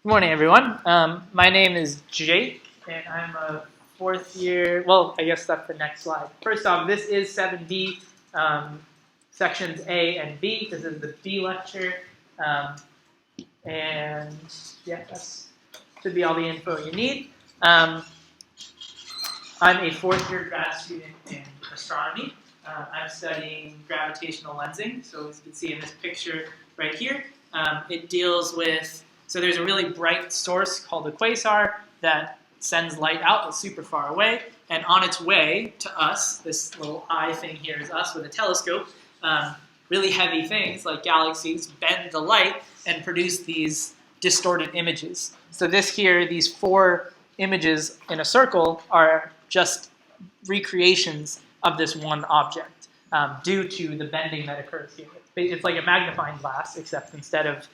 Good morning, everyone. My name is Jake, and I'm a fourth year. Well, I guess that's the next slide. First off, this is 7B, sections A and B. This is the B lecture. And yeah, that should be all the info you need. I'm a fourth year grad student in astronomy. I'm studying gravitational lensing. So as you can see in this picture right here, it deals with, so there's a really bright source called a quasar that sends light out that's super far away. And on its way to us, this little eye thing here is us with a telescope, really heavy things like galaxies bend the light and produce these distorted images. So this here, these four images in a circle are just recreations of this one object due to the bending that occurs here. It's like a magnifying glass, except instead of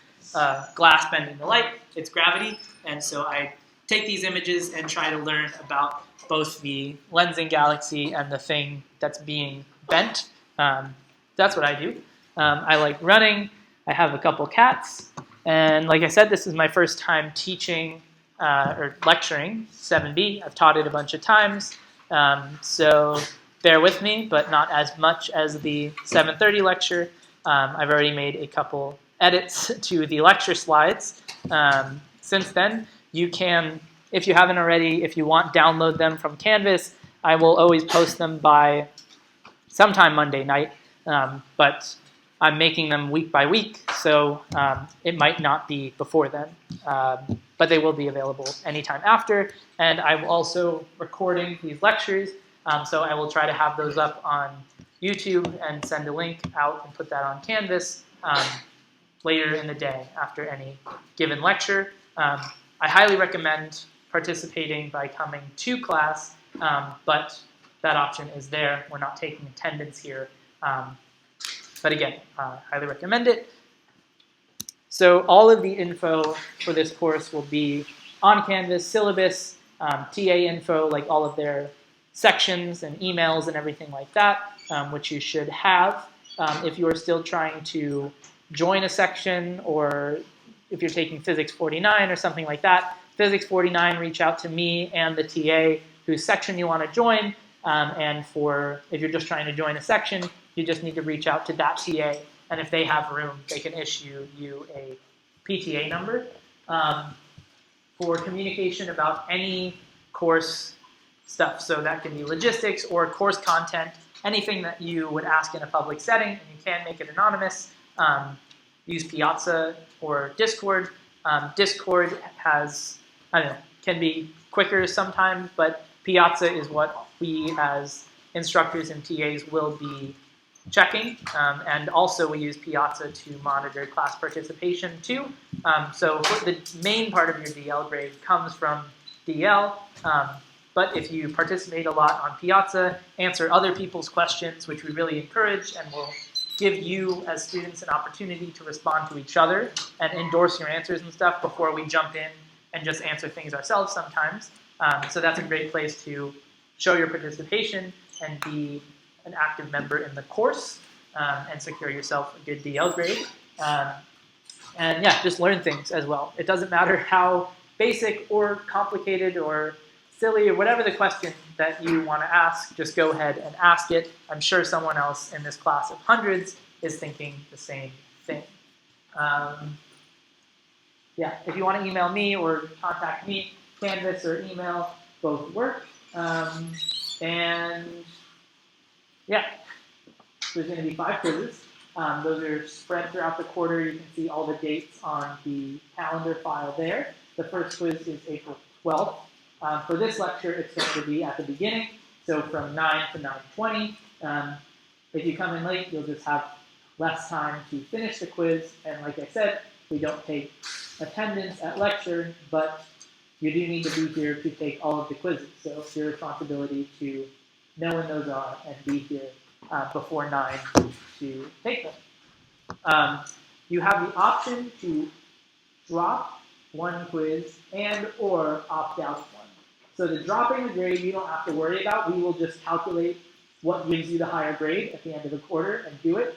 glass bending the light, it's gravity. And so I take these images and try to learn about both the lensing galaxy and the thing that's being bent. That's what I do. I like running. I have a couple cats. And like I said, this is my first time teaching or lecturing 7B. I've taught it a bunch of times. So bear with me, but not as much as the 7:30 lecture. I've already made a couple edits to the lecture slides. Since then, you can, if you haven't already, if you want, download them from Canvas. I will always post them by sometime Monday night, but I'm making them week by week, so it might not be before then. But they will be available anytime after. And I'm also recording these lectures, so I will try to have those up on YouTube and send a link out and put that on Canvas later in the day after any given lecture. I highly recommend participating by coming to class, but that option is there. We're not taking attendance here. But again, highly recommend it. So all of the info for this course will be on Canvas, syllabus, TA info, like all of their sections and emails and everything like that, which you should have. If you are still trying to join a section, or if you're taking Physics 49 or something like that, Physics 49, reach out to me and the TA whose section you want to join. And if you're just trying to join a section, you just need to reach out to that TA, and if they have room, they can issue you a PTA number. For communication about any course stuff, so that can be logistics or course content, anything that you would ask in a public setting, and you can make it anonymous, use Piazza or Discord. Discord has, can be quicker sometimes, but Piazza is what we as instructors and TAs will be checking, and also we use Piazza to monitor class participation too. So the main part of your DL grade comes from DL, but if you participate a lot on Piazza, answer other people's questions, which we really encourage, and will give you as students an opportunity to respond to each other and endorse your answers and stuff before we jump in and just answer things ourselves sometimes. So that's a great place to show your participation and be an active member in the course, and secure yourself a good DL grade. And yeah, just learn things as well. It doesn't matter how basic or complicated or silly or whatever the question that you want to ask, just go ahead and ask it. I'm sure someone else in this class of hundreds is thinking the same thing. Yeah, if you want to email me or contact me, Canvas or email both work. And yeah, there's going to be 5 quizzes. Those are spread throughout the quarter. You can see all the dates on the calendar file there. The first quiz is April 12th. For this lecture, it's going to be at the beginning, so from 9 to 9:20. If you come in late, you'll just have less time to finish the quiz. And like I said, we don't take attendance at lecture, but you do need to be here to take all of the quizzes. So it's your responsibility to know when those are and be here before 9 to take them. You have the option to drop one quiz and or opt out one. So the dropping the grade you don't have to worry about. We will just calculate what gives you the higher grade at the end of the quarter and do it.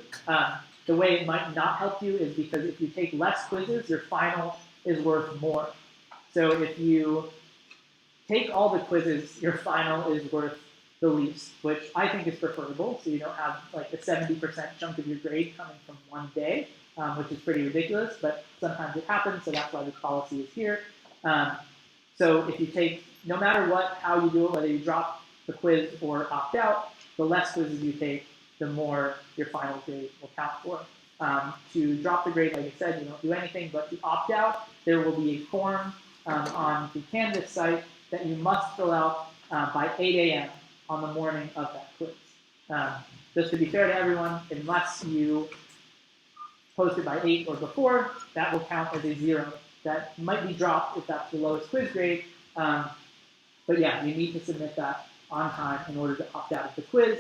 The way it might not help you is because if you take less quizzes, your final is worth more. So if you take all the quizzes, your final is worth the least, which I think is preferable. So you don't have like a 70% chunk of your grade coming from one day, which is pretty ridiculous, but sometimes it happens, so that's why this policy is here. So if you take, no matter what, how you do it, whether you drop the quiz or opt out, the less quizzes you take, the more your final grade will count for. To drop the grade, like I said, you don't do anything, but to opt out, there will be a form on the Canvas site that you must fill out by 8 a.m. on the morning of that quiz. Just to be fair to everyone, unless you post it by 8 or before, that will count as a 0. That might be dropped if that's the lowest quiz grade, but yeah, you need to submit that on time in order to opt out of the quiz.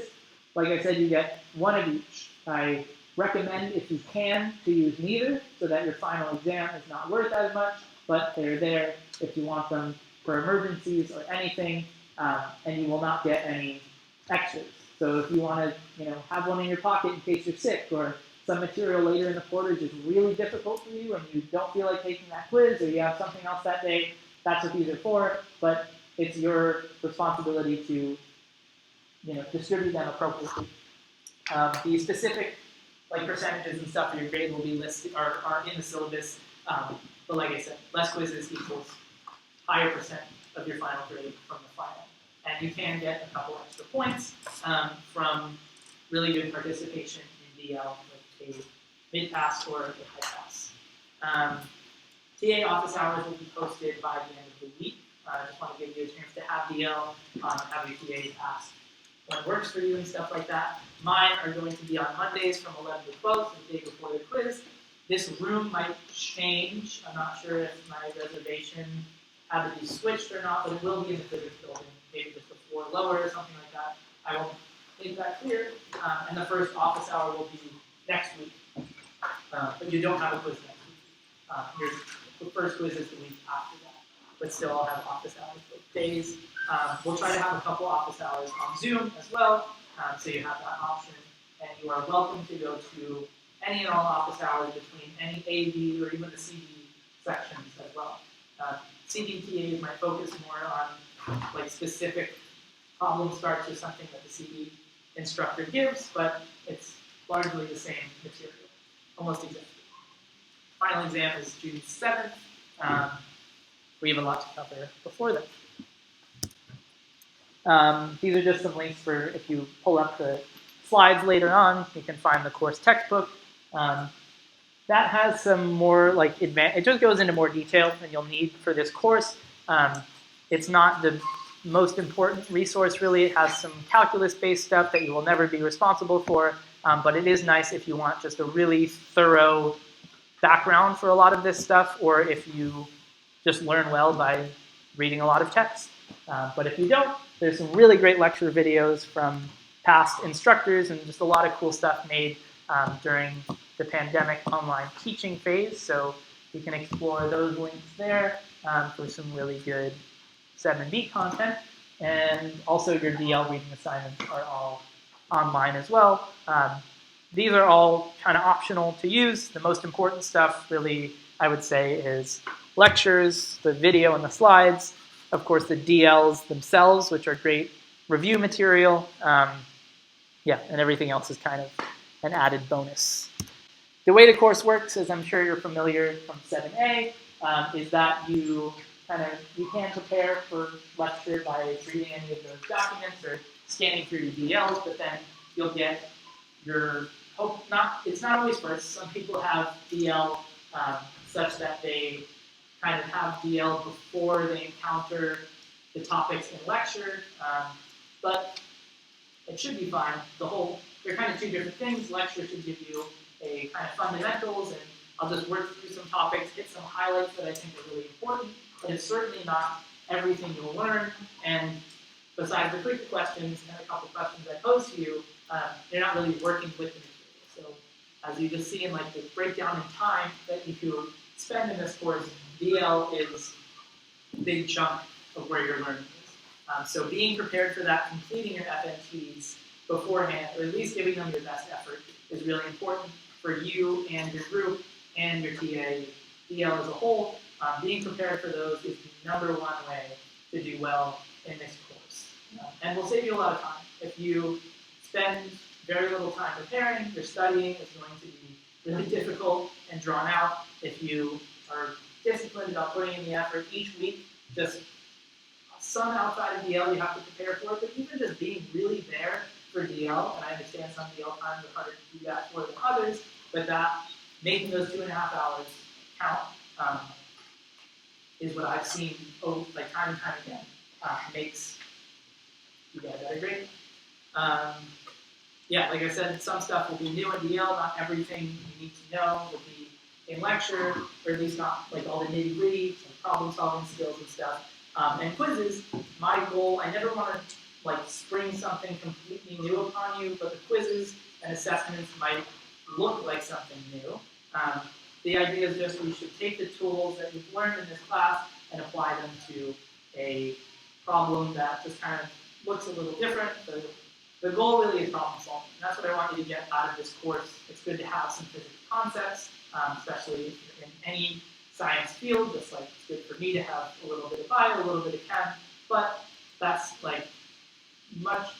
Like I said, you get one of each. I recommend, if you can, to use neither, so that your final exam is not worth as much, but they're there if you want them for emergencies or anything, and you will not get any extras. So if you want to, have one in your pocket in case you're sick, or some material later in the quarter is just really difficult for you and you don't feel like taking that quiz, or you have something else that day, that's what these are for. But it's your responsibility to, distribute them appropriately. The specific percentages and stuff for your grade will be listed are in the syllabus. But like I said, less quizzes equals higher percent of your final grade from the final. And you can get a couple extra points from really good participation in DL, like a mid-pass or a high-pass. TA office hours will be posted by the end of the week. I just want to give you a chance to have DL, have your TAs ask what works for you and stuff like that. Mine are going to be on Mondays from 11 to 12, the day before the quiz. This room might change. I'm not sure if my reservation had to be switched or not, but it will be in the physics building, maybe just a floor lower or something like that. I will make that clear. And the first office hour will be next week. But you don't have a quiz next week. The first quiz is the week after that. But still, I'll have office hours both days. We'll try to have a couple office hours on Zoom as well, so you have that option. And you are welcome to go to any and all office hours between any AD or even the CD sections as well. CD TAs might focus more on specific problem starts or something that the CD instructor gives, but it's largely the same material, almost exactly. Final exam is June 7th. We have a lot to cover before that. These are just some links for if you pull up the slides later on, you can find the course textbook. That has some more it just goes into more detail than you'll need for this course. It's not the most important resource really. It has some calculus-based stuff that you will never be responsible for, but it is nice if you want just a really thorough background for a lot of this stuff, or if you just learn well by reading a lot of text. But if you don't, there's some really great lecture videos from past instructors and just a lot of cool stuff made during the pandemic online teaching phase. So you can explore those links there for some really good 7B content. And also your DL reading assignments are all online as well. These are all kind of optional to use. The most important stuff really, I would say, is lectures, the video and the slides, of course the DLs themselves, which are great review material. And everything else is kind of an added bonus. The way the course works, as I'm sure you're familiar from 7A, is that you can prepare for lecture by reading any of those documents or scanning through your DLs, but then you'll get your it's not always first. Some people have DL such that they kind of have DL before they encounter the topics in lecture, but it should be fine. They're kind of two different things. Lecture should give you a kind of fundamentals, and I'll just work through some topics, hit some highlights that I think are really important, but it's certainly not everything you'll learn. And besides the frequent questions and a couple questions I pose to you, you're not really working with the material. So as you just see in the breakdown in time that you spend in this course, DL is a big chunk of where your learning is. So being prepared for that, completing your FNTs beforehand, or at least giving them your best effort, is really important for you and your group and your TA, DL as a whole. being prepared for those is the #1 way to do well in this course. And will save you a lot of time. If you spend very little time preparing, your studying is going to be really difficult and drawn out. If you are disciplined about putting in the effort each week, just some outside of DL you have to prepare for, but even just being really there for DL, and I understand some DL times are harder to do that for than others, but that making those 2.5 hours count is what I've seen like time and time again makes you get a better grade. Yeah, like I said, some stuff will be new in DL. Not everything you need to know will be in lecture, or at least not like all the nitty gritty, like problem solving skills and stuff. And quizzes, my goal, I never want to like spring something completely new upon you, but the quizzes and assessments might look like something new. The idea is just we should take the tools that you've learned in this class and apply them to a problem that just kind of looks a little different. The goal really is problem solving. And that's what I want you to get out of this course. It's good to have some physics concepts, especially if you're in any science field, just like it's good for me to have a little bit of bio, a little bit of chem, but that's like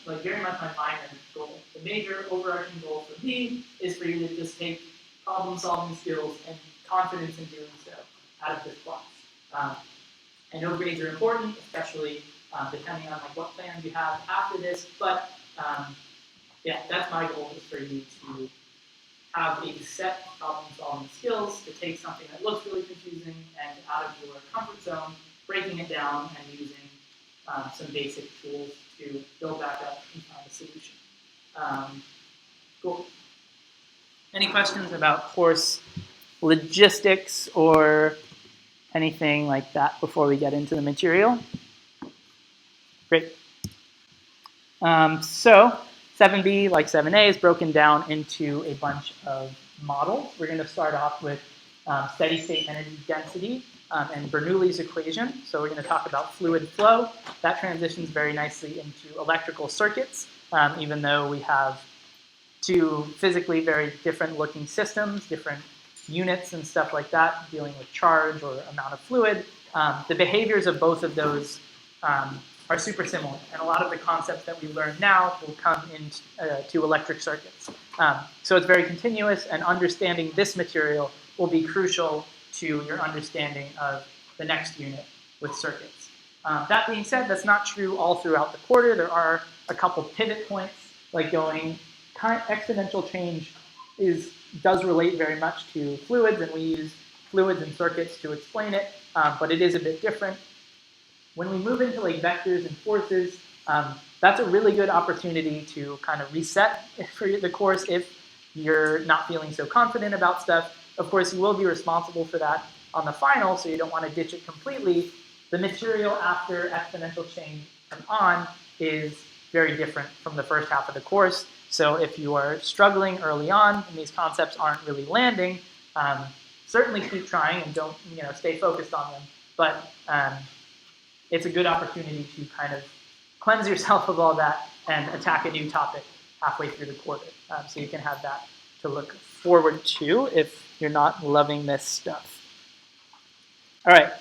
very much my minor goal. The major overarching goal for me is for you to just take problem solving skills and confidence in doing so out of this class. I know grades are important, especially depending on like what plans you have after this, but yeah, that's my goal, is for you to have a set of problem-solving skills to take something that looks really confusing and out of your comfort zone, breaking it down and using some basic tools to build back up and find a solution. Cool. Any questions about course logistics or anything like that before we get into the material? Great. So 7B, like 7A, is broken down into a bunch of models. We're going to start off with steady state energy density and Bernoulli's equation. So we're going to talk about fluid flow. That transitions very nicely into electrical circuits, even though we have two physically very different looking systems, different units and stuff like that, dealing with charge or amount of fluid. The behaviors of both of those are super similar, and a lot of the concepts that we learn now will come into electric circuits. So it's very continuous, and understanding this material will be crucial to your understanding of the next unit with circuits. That being said, that's not true all throughout the quarter. There are a couple pivot points, like going exponential change does relate very much to fluids, and we use fluids and circuits to explain it, but it is a bit different. When we move into like vectors and forces, that's a really good opportunity to kind of reset for the course if you're not feeling so confident about stuff. Of course, you will be responsible for that on the final, so you don't want to ditch it completely. The material after exponential change and on is very different from the first half of the course. So if you are struggling early on and these concepts aren't really landing, certainly keep trying and don't stay focused on them. But it's a good opportunity to kind of cleanse yourself of all that and attack a new topic halfway through the quarter. So you can have that to look forward to if you're not loving this stuff. All right,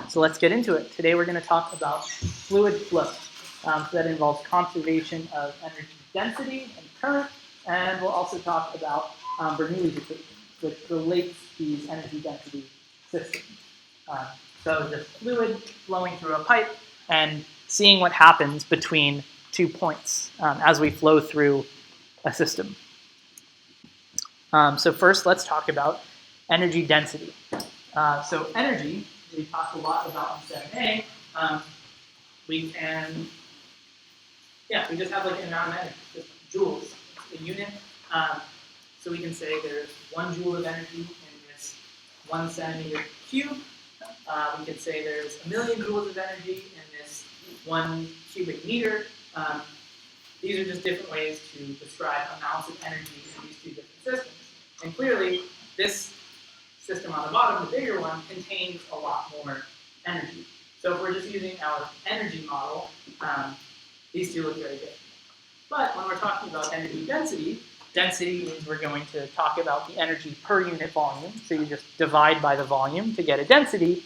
so let's get into it. Today we're going to talk about fluid flow. So that involves conservation of energy density and current, and we'll also talk about Bernoulli's equation, which relates these energy density systems. So just fluid flowing through a pipe and seeing what happens between 2 points as we flow through a system. So first, let's talk about energy density. So energy, we talked a lot about in 7A. We just have like an amount of energy, just joules, a unit. So we can say there's 1 joule of energy in this 1 centimeter cube. We could say there's 1,000,000 joules of energy in this 1 cubic meter. These are just different ways to describe amounts of energy in these 2 different systems. And clearly, this system on the bottom, the bigger one, contains a lot more energy. So if we're just using our energy model, these 2 look very different. But when we're talking about energy density, Density means we're going to talk about the energy per unit volume. So you just divide by the volume to get a density.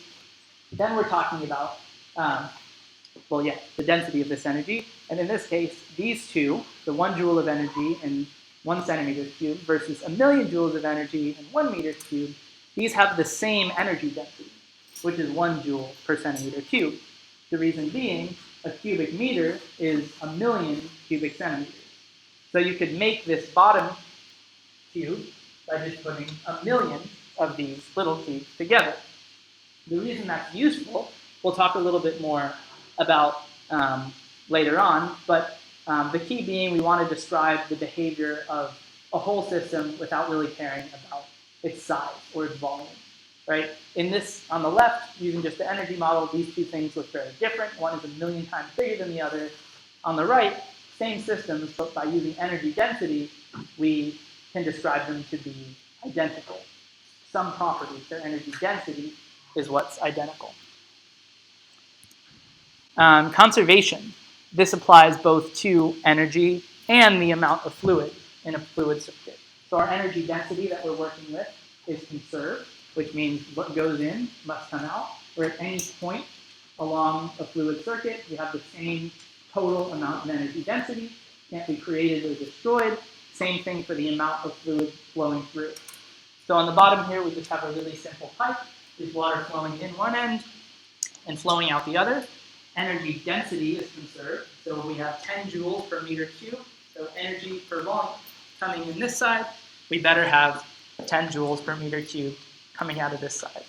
Then we're talking about, the density of this energy. And in this case, these two, the 1 joule of energy in 1 centimeter cubed versus 1,000,000 joules of energy in 1 meter cubed, these have the same energy density, which is 1 joule per centimeter cubed. The reason being, a cubic meter is 1,000,000 cubic centimeters. So you could make this bottom cube by just putting 1,000,000 of these little cubes together. The reason that's useful, we'll talk a little bit more about later on, but the key being we want to describe the behavior of a whole system without really caring about its size or its volume, right? In this, on the left, using just the energy model, these two things look very different. One is 1,000,000 times bigger than the other. On the right, same systems, but by using energy density, we can describe them to be identical. Some properties, their energy density, is what's identical. Conservation. This applies both to energy and the amount of fluid in a fluid circuit. So our energy density that we're working with is conserved, which means what goes in must come out. Or at any point along a fluid circuit, we have the same total amount of energy density, can't be created or destroyed. Same thing for the amount of fluid flowing through. So on the bottom here, we just have a really simple pipe. There's water flowing in one end and flowing out the other. Energy density is conserved. So we have 10 joules per meter cubed. So energy per volume coming in this side, we better have 10 joules per meter cubed coming out of this side.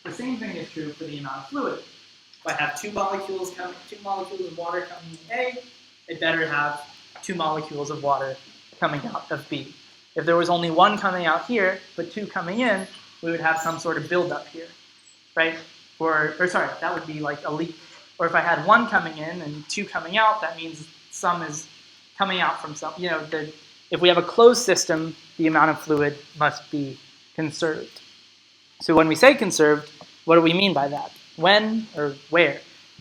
The same thing is true for the amount of fluid. If I have two molecules of water coming in A, it better have 2 molecules of water coming out of B. If there was only one coming out here, but 2 coming in, we would have some sort of buildup here, right? That would be like a leak. Or if I had 1 coming in and 2 coming out, that means some is coming out from some. If we have a closed system, the amount of fluid must be conserved. So when we say conserved, what do we mean by that? When or where?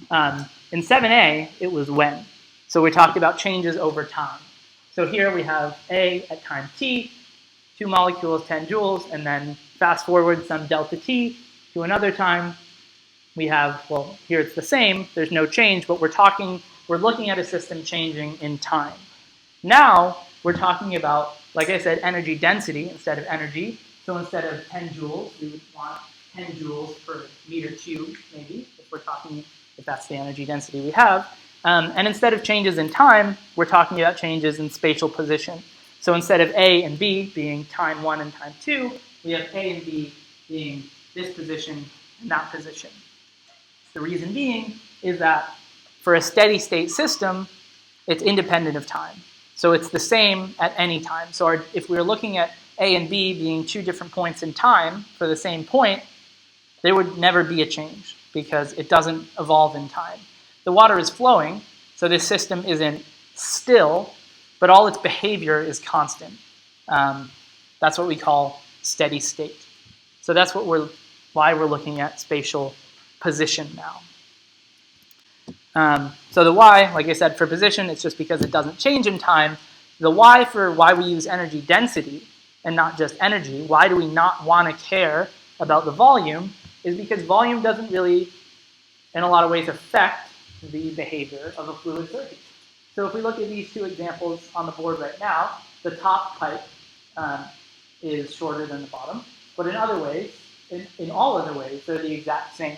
In 7a, it was when. So we talked about changes over time. So here we have A at time t, 2 molecules, 10 joules, and then fast forward some delta t to another time. We have, here it's the same, there's no change, but we're looking at a system changing in time. Now, we're talking about, like I said, energy density instead of energy. So instead of 10 joules, we would want 10 joules per meter cubed, maybe, if that's the energy density we have. And instead of changes in time, we're talking about changes in spatial position. So instead of A and B being time 1 and time 2, we have A and B being this position and that position. The reason being is that for a steady state system, it's independent of time. So it's the same at any time. So if we were looking at A and B being 2 different points in time for the same point, there would never be a change because it doesn't evolve in time. The water is flowing, so this system isn't still, but all its behavior is constant. That's what we call steady state. So that's why we're looking at spatial position now. So the why, like I said, for position, it's just because it doesn't change in time. The why for why we use energy density and not just energy, why do we not want to care about the volume, is because volume doesn't really, in a lot of ways, affect the behavior of a fluid circuit. So if we look at these 2 examples on the board right now, the top pipe is shorter than the bottom, but in other ways, in all other ways, they're the exact same.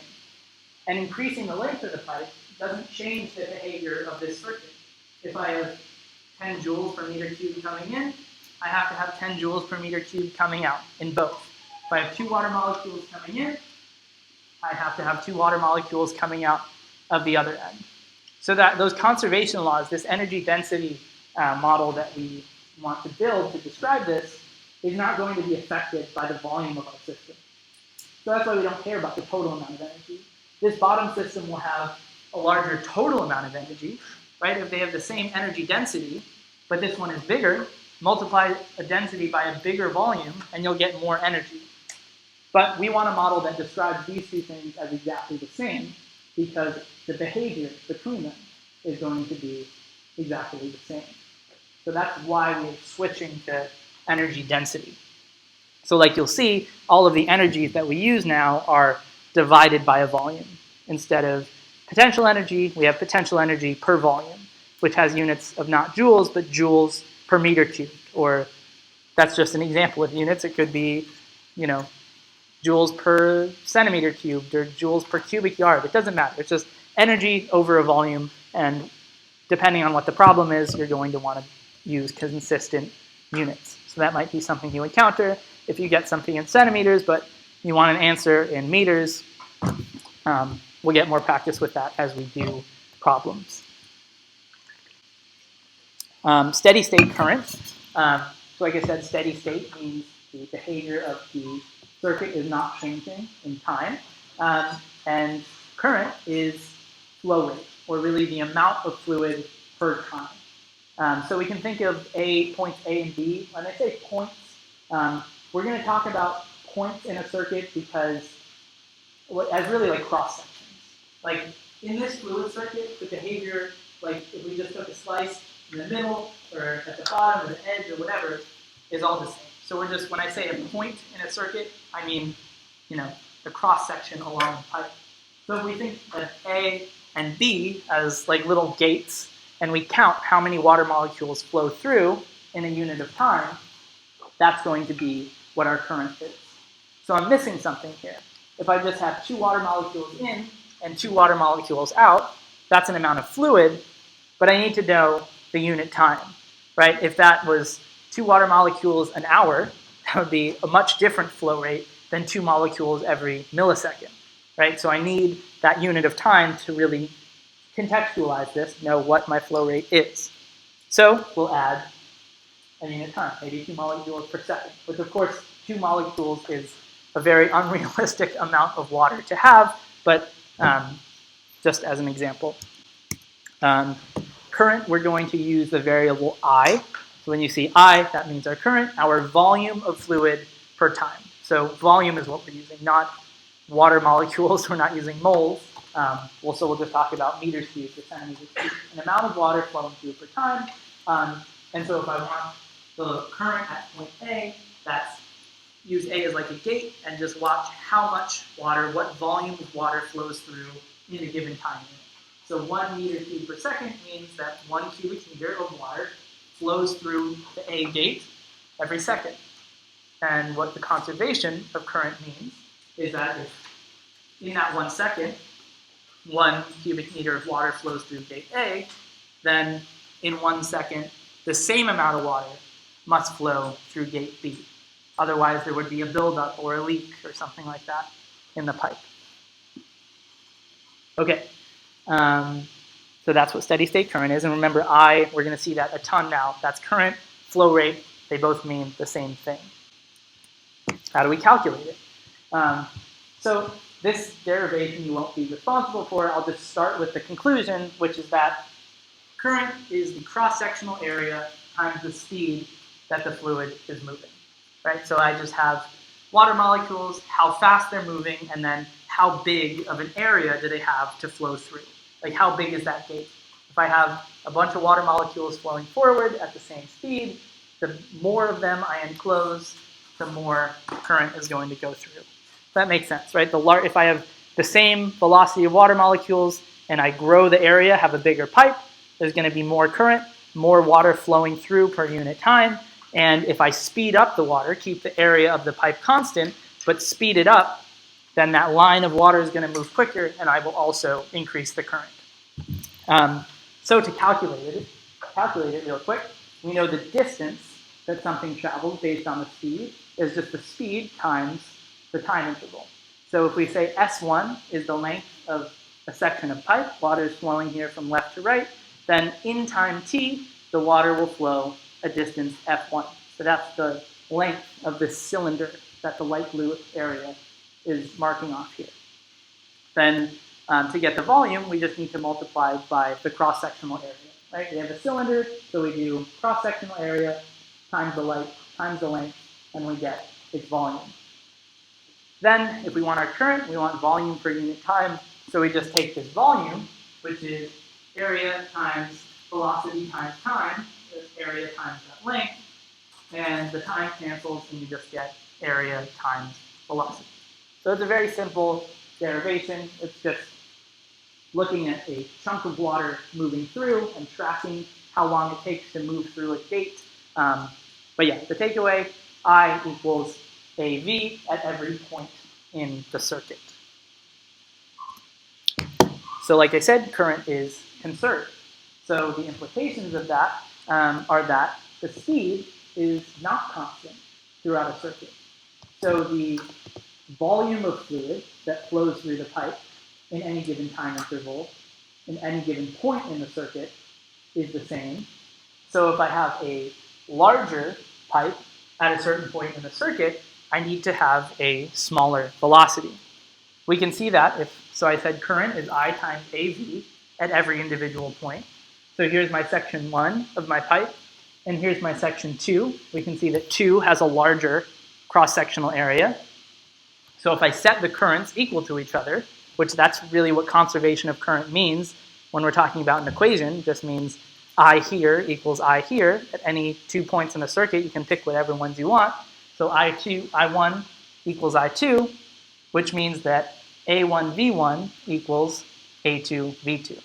And increasing the length of the pipe doesn't change the behavior of this circuit. If I have 10 joules per meter cubed coming in, I have to have 10 joules per meter cubed coming out in both. If I have 2 water molecules coming in, I have to have 2 water molecules coming out of the other end. So that those conservation laws, this energy density model that we want to build to describe this, is not going to be affected by the volume of our system. So that's why we don't care about the total amount of energy. This bottom system will have a larger total amount of energy, right? If they have the same energy density, but this one is bigger, multiply a density by a bigger volume, and you'll get more energy. But we want a model that describes these 2 things as exactly the same, because the behavior between them is going to be exactly the same. So that's why we're switching to energy density. So like you'll see, all of the energies that we use now are divided by a volume. Instead of potential energy, we have potential energy per volume, which has units of not joules, but joules per meter cubed. Or that's just an example of units. It could be, joules per centimeter cubed or joules per cubic yard. It doesn't matter. It's just energy over a volume, and depending on what the problem is, you're going to want to use consistent units. So that might be something you encounter if you get something in centimeters, but you want an answer in meters. We'll get more practice with that as we do problems. Steady state current. So like I said, steady state means the behavior of the circuit is not changing in time. And current is flow rate, or really the amount of fluid per time. So we can think of points A and B. When I say points, we're going to talk about points in a circuit because as really like cross sections. Like in this fluid circuit, the behavior, like if we just took a slice in the middle or at the bottom or the edge or whatever, is all the same. So we're just, when I say a point in a circuit, I mean, the cross section along the pipe. So if we think of A and B as like little gates, and we count how many water molecules flow through in a unit of time, that's going to be what our current is. So I'm missing something here. If I just have 2 water molecules in and 2 water molecules out, that's an amount of fluid, but I need to know the unit time, right? If that was 2 water molecules an hour, that would be a much different flow rate than 2 molecules every millisecond, right? So I need that unit of time to really contextualize this, know what my flow rate is. So we'll add a unit time, maybe 2 molecules per second, which of course 2 molecules is a very unrealistic amount of water to have, but just as an example. Current, we're going to use the variable I. So when you see I, that means our current, our volume of fluid per time. So volume is what we're using, not water molecules. We're not using moles. So we'll just talk about meters cubed or centimeters cubed, an amount of water flowing through per time. And so if I want the current at point A, that's use A as like a gate and just watch how much water, what volume of water flows through in a given time unit. So 1 meter cubed per second means that 1 cubic meter of water flows through the A gate every second. And what the conservation of current means is that if in that 1 second, 1 cubic meter of water flows through gate A, then in 1 second, the same amount of water must flow through gate B. Otherwise, there would be a buildup or a leak or something like that in the pipe. Okay, so that's what steady state current is. And remember, we're going to see that a ton now. That's current, flow rate. They both mean the same thing. How do we calculate it? So this derivation you won't be responsible for. I'll just start with the conclusion, which is that current is the cross-sectional area times the speed that the fluid is moving. Right? So I just have water molecules, how fast they're moving, and then how big of an area do they have to flow through. Like how big is that gate? If I have a bunch of water molecules flowing forward at the same speed, the more of them I enclose, the more current is going to go through. That makes sense, right? If I have the same velocity of water molecules and I grow the area, have a bigger pipe, there's going to be more current, more water flowing through per unit time. And if I speed up the water, keep the area of the pipe constant, but speed it up, then that line of water is going to move quicker, and I will also increase the current. So to calculate it real quick, we know the distance that something travels based on the speed is just the speed times the time interval. So if we say S1 is the length of a section of pipe, water is flowing here from left to right, then in time t, the water will flow a distance F1. So that's the length of this cylinder that the light blue area is marking off here. Then to get the volume, we just need to multiply by the cross-sectional area. Right? We have a cylinder, so we do cross-sectional area times the light times the length, and we get its volume. Then, if we want our current, we want volume per unit time, so we just take this volume, which is area times velocity times time, this area times that length, and the time cancels, and you just get area times velocity. So it's a very simple derivation. It's just looking at a chunk of water moving through and tracking how long it takes to move through a gate. But yeah, the takeaway, I equals AV at every point in the circuit. So like I said, current is conserved. So the implications of that are that the speed is not constant throughout a circuit. So the volume of fluid that flows through the pipe in any given time interval, in any given point in the circuit, is the same. So if I have a larger pipe at a certain point in the circuit, I need to have a smaller velocity. We can see that so I said current is I times AV at every individual point. So here's my section 1 of my pipe, and here's my section 2. We can see that 2 has a larger cross-sectional area. So if I set the currents equal to each other, which that's really what conservation of current means when we're talking about an equation, just means I here equals I here. At any 2 points in the circuit, you can pick whatever ones you want. So I1 equals I2, which means that A1 V1 equals A2 V2.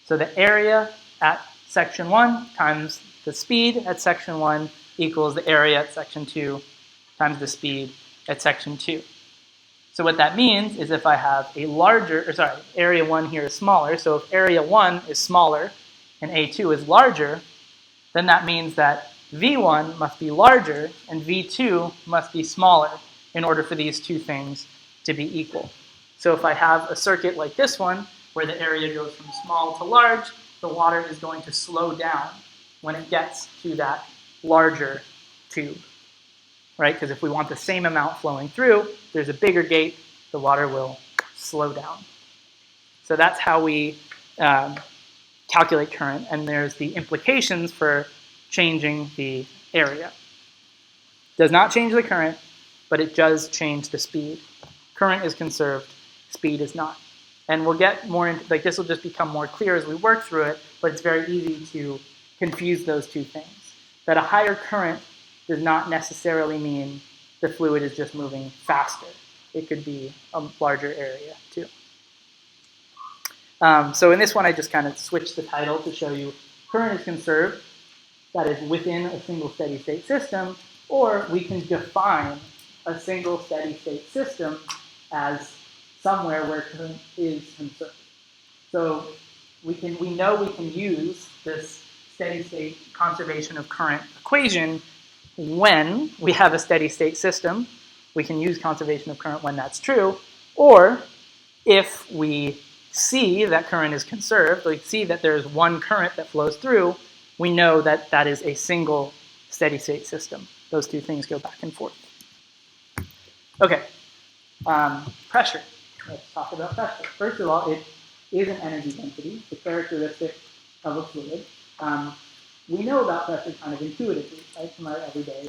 So the area at section 1 times the speed at section 1 equals the area at section 2 times the speed at section 2. So what that means is if I have a area 1 here is smaller, so if area 1 is smaller and A2 is larger, then that means that V1 must be larger and V2 must be smaller in order for these two things to be equal. So if I have a circuit like this one, where the area goes from small to large, the water is going to slow down when it gets to that larger tube, right? Because if we want the same amount flowing through, there's a bigger gate, the water will slow down. So that's how we calculate current, and there's the implications for changing the area. Does not change the current, but it does change the speed. Current is conserved, speed is not. And we'll get more into, this will just become more clear as we work through it, but it's very easy to confuse those two things. That a higher current does not necessarily mean the fluid is just moving faster. It could be a larger area too. So in this one, I just kind of switched the title to show you current is conserved, that is within a single steady state system, or we can define a single steady state system as somewhere where current is conserved. So we know we can use this steady state conservation of current equation when we have a steady state system. We can use conservation of current when that's true, or if we see that current is conserved, we see that there's one current that flows through, we know that that is a single steady state system. Those two things go back and forth. Okay, pressure. Let's talk about pressure. First of all, it is an energy density, the characteristic of a fluid. We know about pressure kind of intuitively, right, from our everyday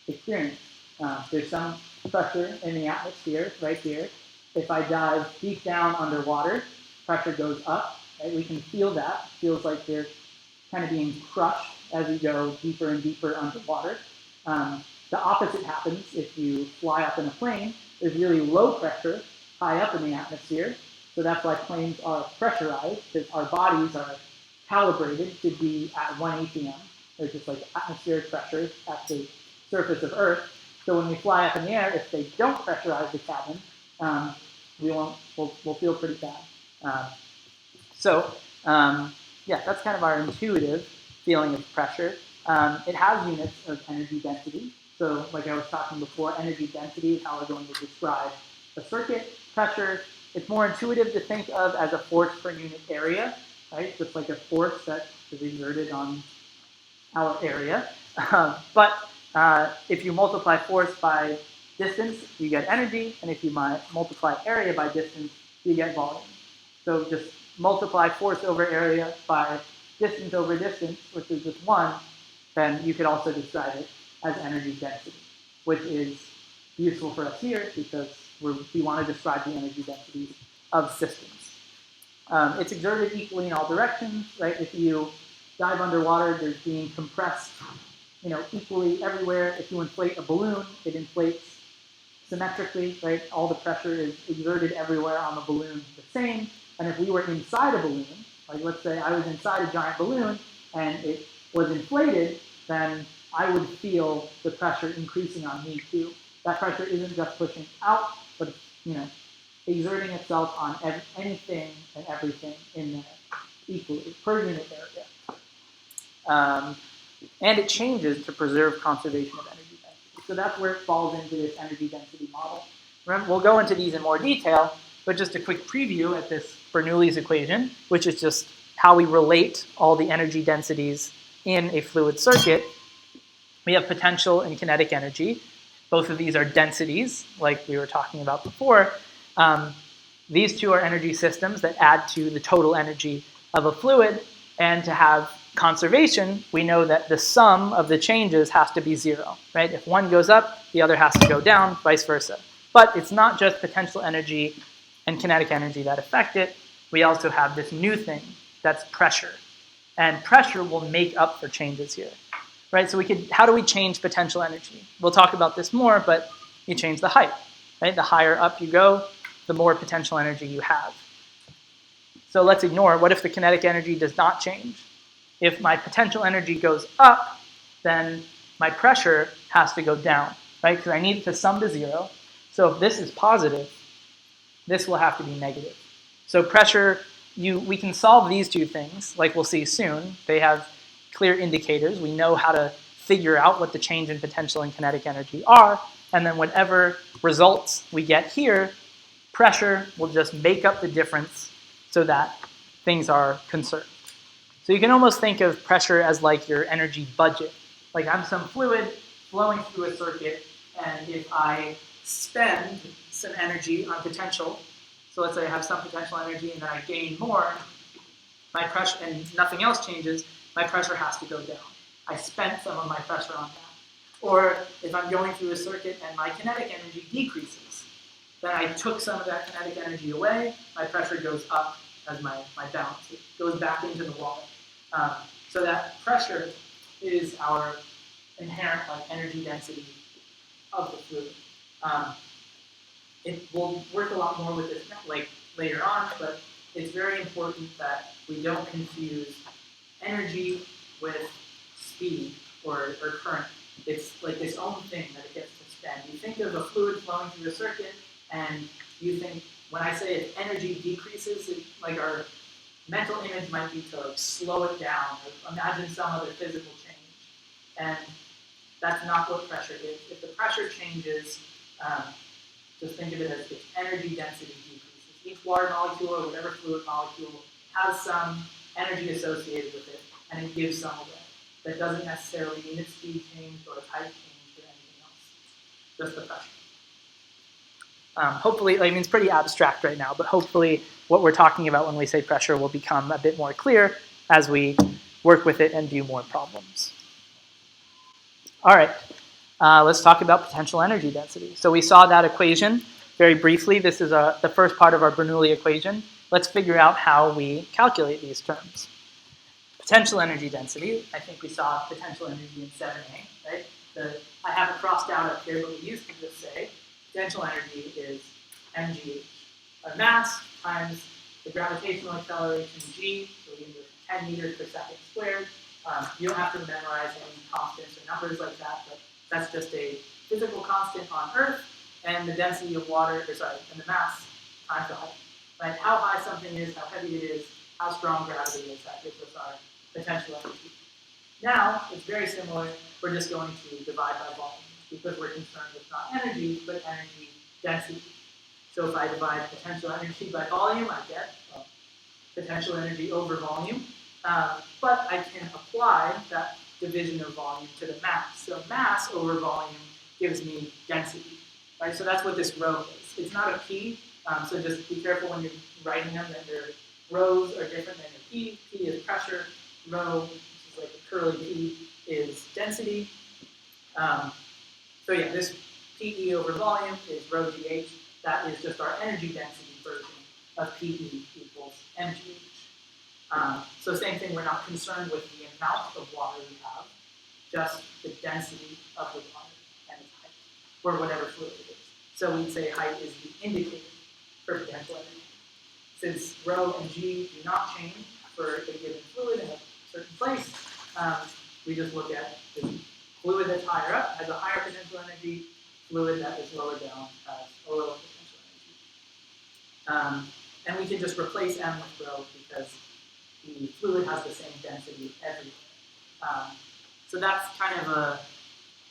experience. There's some pressure in the atmosphere right here. If I dive deep down underwater, pressure goes up, right? We can feel that. It feels like you're kind of being crushed as you go deeper and deeper underwater. The opposite happens if you fly up in a plane. There's really low pressure high up in the atmosphere, so that's why planes are pressurized, because our bodies are calibrated to be at 1 atm. They're just like atmospheric pressure at the surface of Earth. So when we fly up in the air, if they don't pressurize the cabin, we'll feel pretty bad. Yeah, that's kind of our intuitive feeling of pressure. It has units of energy density. So like I was talking before, energy density is how we're going to describe a circuit. Pressure, it's more intuitive to think of as a force per unit area, right? Just like a force that is exerted on our area. But if you multiply force by distance, you get energy, and if you multiply area by distance, you get volume. So just multiply force over area by distance over distance, which is just 1, then you could also describe it as energy density, which is useful for us here because we want to describe the energy densities of systems. It's exerted equally in all directions, right? If you dive underwater, they're being compressed, equally everywhere. If you inflate a balloon, it inflates symmetrically, right? All the pressure is exerted everywhere on the balloon the same. And if we were inside a balloon, like let's say I was inside a giant balloon and it was inflated, then I would feel the pressure increasing on me too. That pressure isn't just pushing out, but it's, exerting itself on anything and everything in there equally per unit area. And it changes to preserve conservation of energy density. So that's where it falls into this energy density model. Remember, we'll go into these in more detail, but just a quick preview at this Bernoulli's equation, which is just how we relate all the energy densities in a fluid circuit. We have potential and kinetic energy. Both of these are densities, like we were talking about before. These two are energy systems that add to the total energy of a fluid, and to have conservation, we know that the sum of the changes has to be zero, right? If one goes up, the other has to go down, vice versa. But it's not just potential energy and kinetic energy that affect it. We also have this new thing, that's pressure. And pressure will make up for changes here, right? So how do we change potential energy? We'll talk about this more, but you change the height, right? The higher up you go, the more potential energy you have. So let's ignore, what if the kinetic energy does not change? If my potential energy goes up, then my pressure has to go down, right? Because I need it to sum to zero. So if this is positive, this will have to be negative. So pressure, we can solve these two things, like we'll see soon. They have clear indicators. We know how to figure out what the change in potential and kinetic energy are, and then whatever results we get here, pressure will just make up the difference so that things are conserved. So you can almost think of pressure as like your energy budget. Like I'm some fluid flowing through a circuit, and if I spend some energy on potential, so let's say I have some potential energy and then I gain more, my pressure, and nothing else changes, my pressure has to go down. I spent some of my pressure on that. Or if I'm going through a circuit and my kinetic energy decreases, then I took some of that kinetic energy away, my pressure goes up as my balance. It goes back into the wallet. So that pressure is our inherent energy density of the fluid. It will work a lot more with this later on, but it's very important that we don't confuse energy with speed or current. It's like its own thing that it gets to spend. You think of a fluid flowing through a circuit, and you think, when I say if energy decreases, like our mental image might be to slow it down, or imagine some other physical change. And that's not what pressure is. If the pressure changes, just think of it as its energy density decreases. Each water molecule or whatever fluid molecule has some energy associated with it, and it gives some away. That doesn't necessarily mean its speed changed or its height changed or anything else. Just the pressure. Hopefully, it's pretty abstract right now, but hopefully what we're talking about when we say pressure will become a bit more clear as we work with it and do more problems. All right, let's talk about potential energy density. So we saw that equation very briefly. This is the first part of our Bernoulli equation. Let's figure out how we calculate these terms. Potential energy density, I think we saw potential energy in 7a, right? I have it crossed out up here, but we used to just say potential energy is mgh. Our mass times the gravitational acceleration g, so we can do 10 meters per second squared. You don't have to memorize any constants or numbers like that, but that's just a physical constant on Earth, and the density of water, and the mass times the height. Right? How high something is, how heavy it is, how strong gravity is, that gives us our potential energy. Now, it's very similar. We're just going to divide by volume because we're concerned with not energy, but energy density. So if I divide potential energy by volume, I get potential energy over volume. But I can apply that division of volume to the mass. So mass over volume gives me density. Right? So that's what this rho is. It's not a P, so just be careful when you're writing them that their rhos are different than your P. P is pressure, rho, which is like a curly P, is density. So yeah, this PE over volume is rho GH. That is just our energy density version of PE equals mgh. So same thing, we're not concerned with the amount of water we have, just the density of the water and its height, or whatever fluid it is. So we'd say height is the indicator for potential energy. Since rho and g do not change for a given fluid in a certain place, we just look at this fluid that's higher up has a higher potential energy, fluid that is lower down has a lower potential energy. And we can just replace m with rho because the fluid has the same density everywhere. So that's kind of a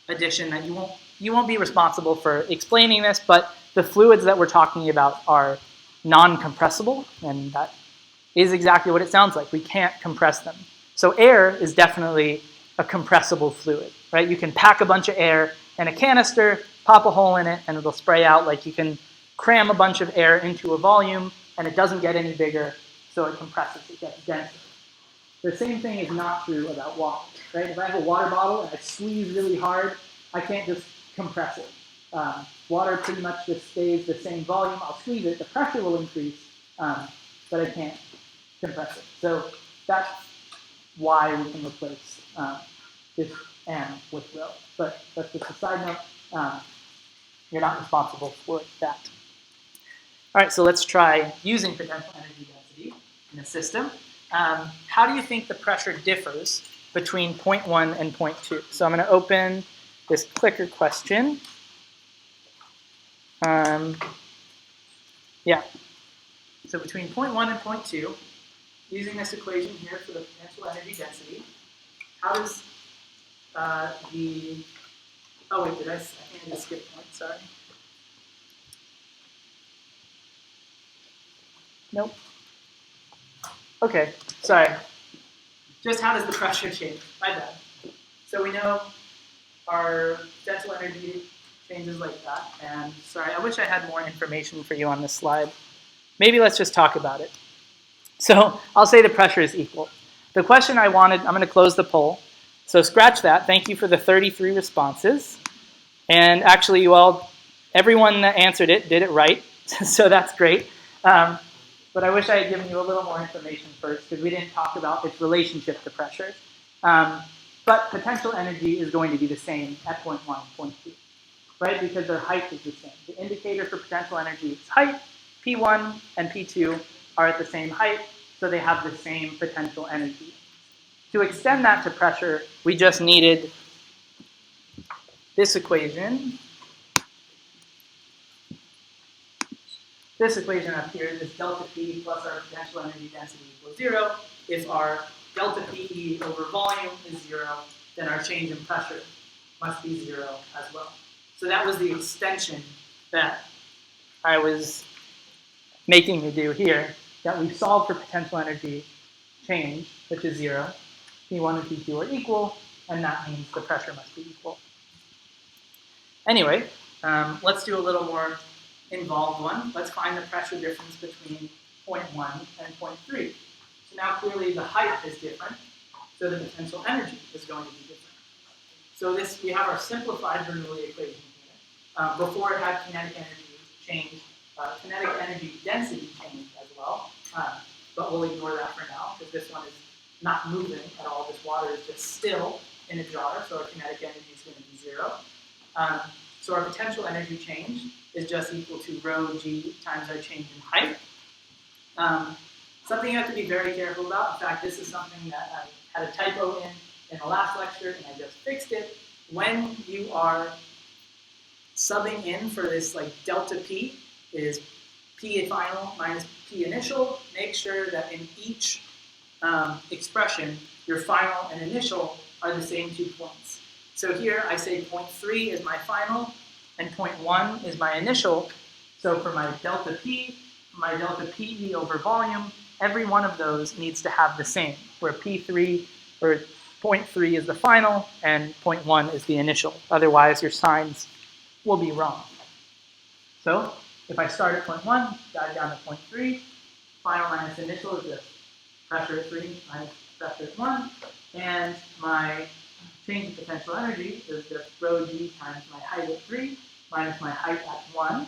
addition that you won't be responsible for explaining this, but the fluids that we're talking about are non-compressible, and that is exactly what it sounds like. We can't compress them. So air is definitely a compressible fluid, right? You can pack a bunch of air in a canister, pop a hole in it, and it'll spray out. Like you can cram a bunch of air into a volume, and it doesn't get any bigger, so it compresses, it gets denser. The same thing is not true about water, right? If I have a water bottle and I squeeze really hard, I can't just compress it. Water pretty much just stays the same volume. I'll squeeze it, the pressure will increase, but I can't compress it. So that's why we can replace this m with rho. But that's just a side note. You're not responsible for that. All right, so let's try using potential energy density in a system. How do you think the pressure differs between 0.1 and 0.2? So I'm going to open this clicker question. Yeah. So between 0.1 and 0.2, using this equation here for the potential energy density, how does oh wait, I think I just skipped one, sorry. Nope. Okay, sorry. Just how does the pressure change? My bad. So we know our potential energy changes like that. And sorry, I wish I had more information for you on this slide. Maybe let's just talk about it. So I'll say the pressure is equal. The question I wanted, I'm going to close the poll. So scratch that. Thank you for the 33 responses. And actually, everyone that answered it did it right. So that's great. But I wish I had given you a little more information first because we didn't talk about its relationship to pressure. But potential energy is going to be the same at 0.1 and 0.2, right? Because their height is the same. The indicator for potential energy is height. P1 and P2 are at the same height, so they have the same potential energy. To extend that to pressure, we just needed this equation. This equation up here, this delta P plus our potential energy density equals 0. If our delta PE over volume is 0, then our change in pressure must be 0 as well. So that was the extension that I was making you do here, that we solved for potential energy change, which is 0. P1 and P2 are equal, and that means the pressure must be equal. Anyway, let's do a little more involved one. Let's find the pressure difference between 0.1 and 0.3. So now clearly the height is different, so the potential energy is going to be different. So we have our simplified Bernoulli equation here. Before it had kinetic energy change, kinetic energy density change as well, but we'll ignore that for now because this one is not moving at all. This water is just still in a jar, so our kinetic energy is going to be 0. So our potential energy change is just equal to rho g times our change in height. Something you have to be very careful about. In fact, this is something that I had a typo in the last lecture, and I just fixed it. When you are subbing in for this like delta P is P final minus P initial, make sure that in each expression, your final and initial are the same 2 points. So here I say 0.3 is my final and 0.1 is my initial. So for my delta P, my delta PE over volume, every one of those needs to have the same, where P3 or 0.3 is the final and 0.1 is the initial. Otherwise, your signs will be wrong. So if I start at 0.1, dive down to 0.3, final minus initial is just pressure at 3 minus pressure at 1, and my change in potential energy is just rho g times my height at 3 minus my height at 1,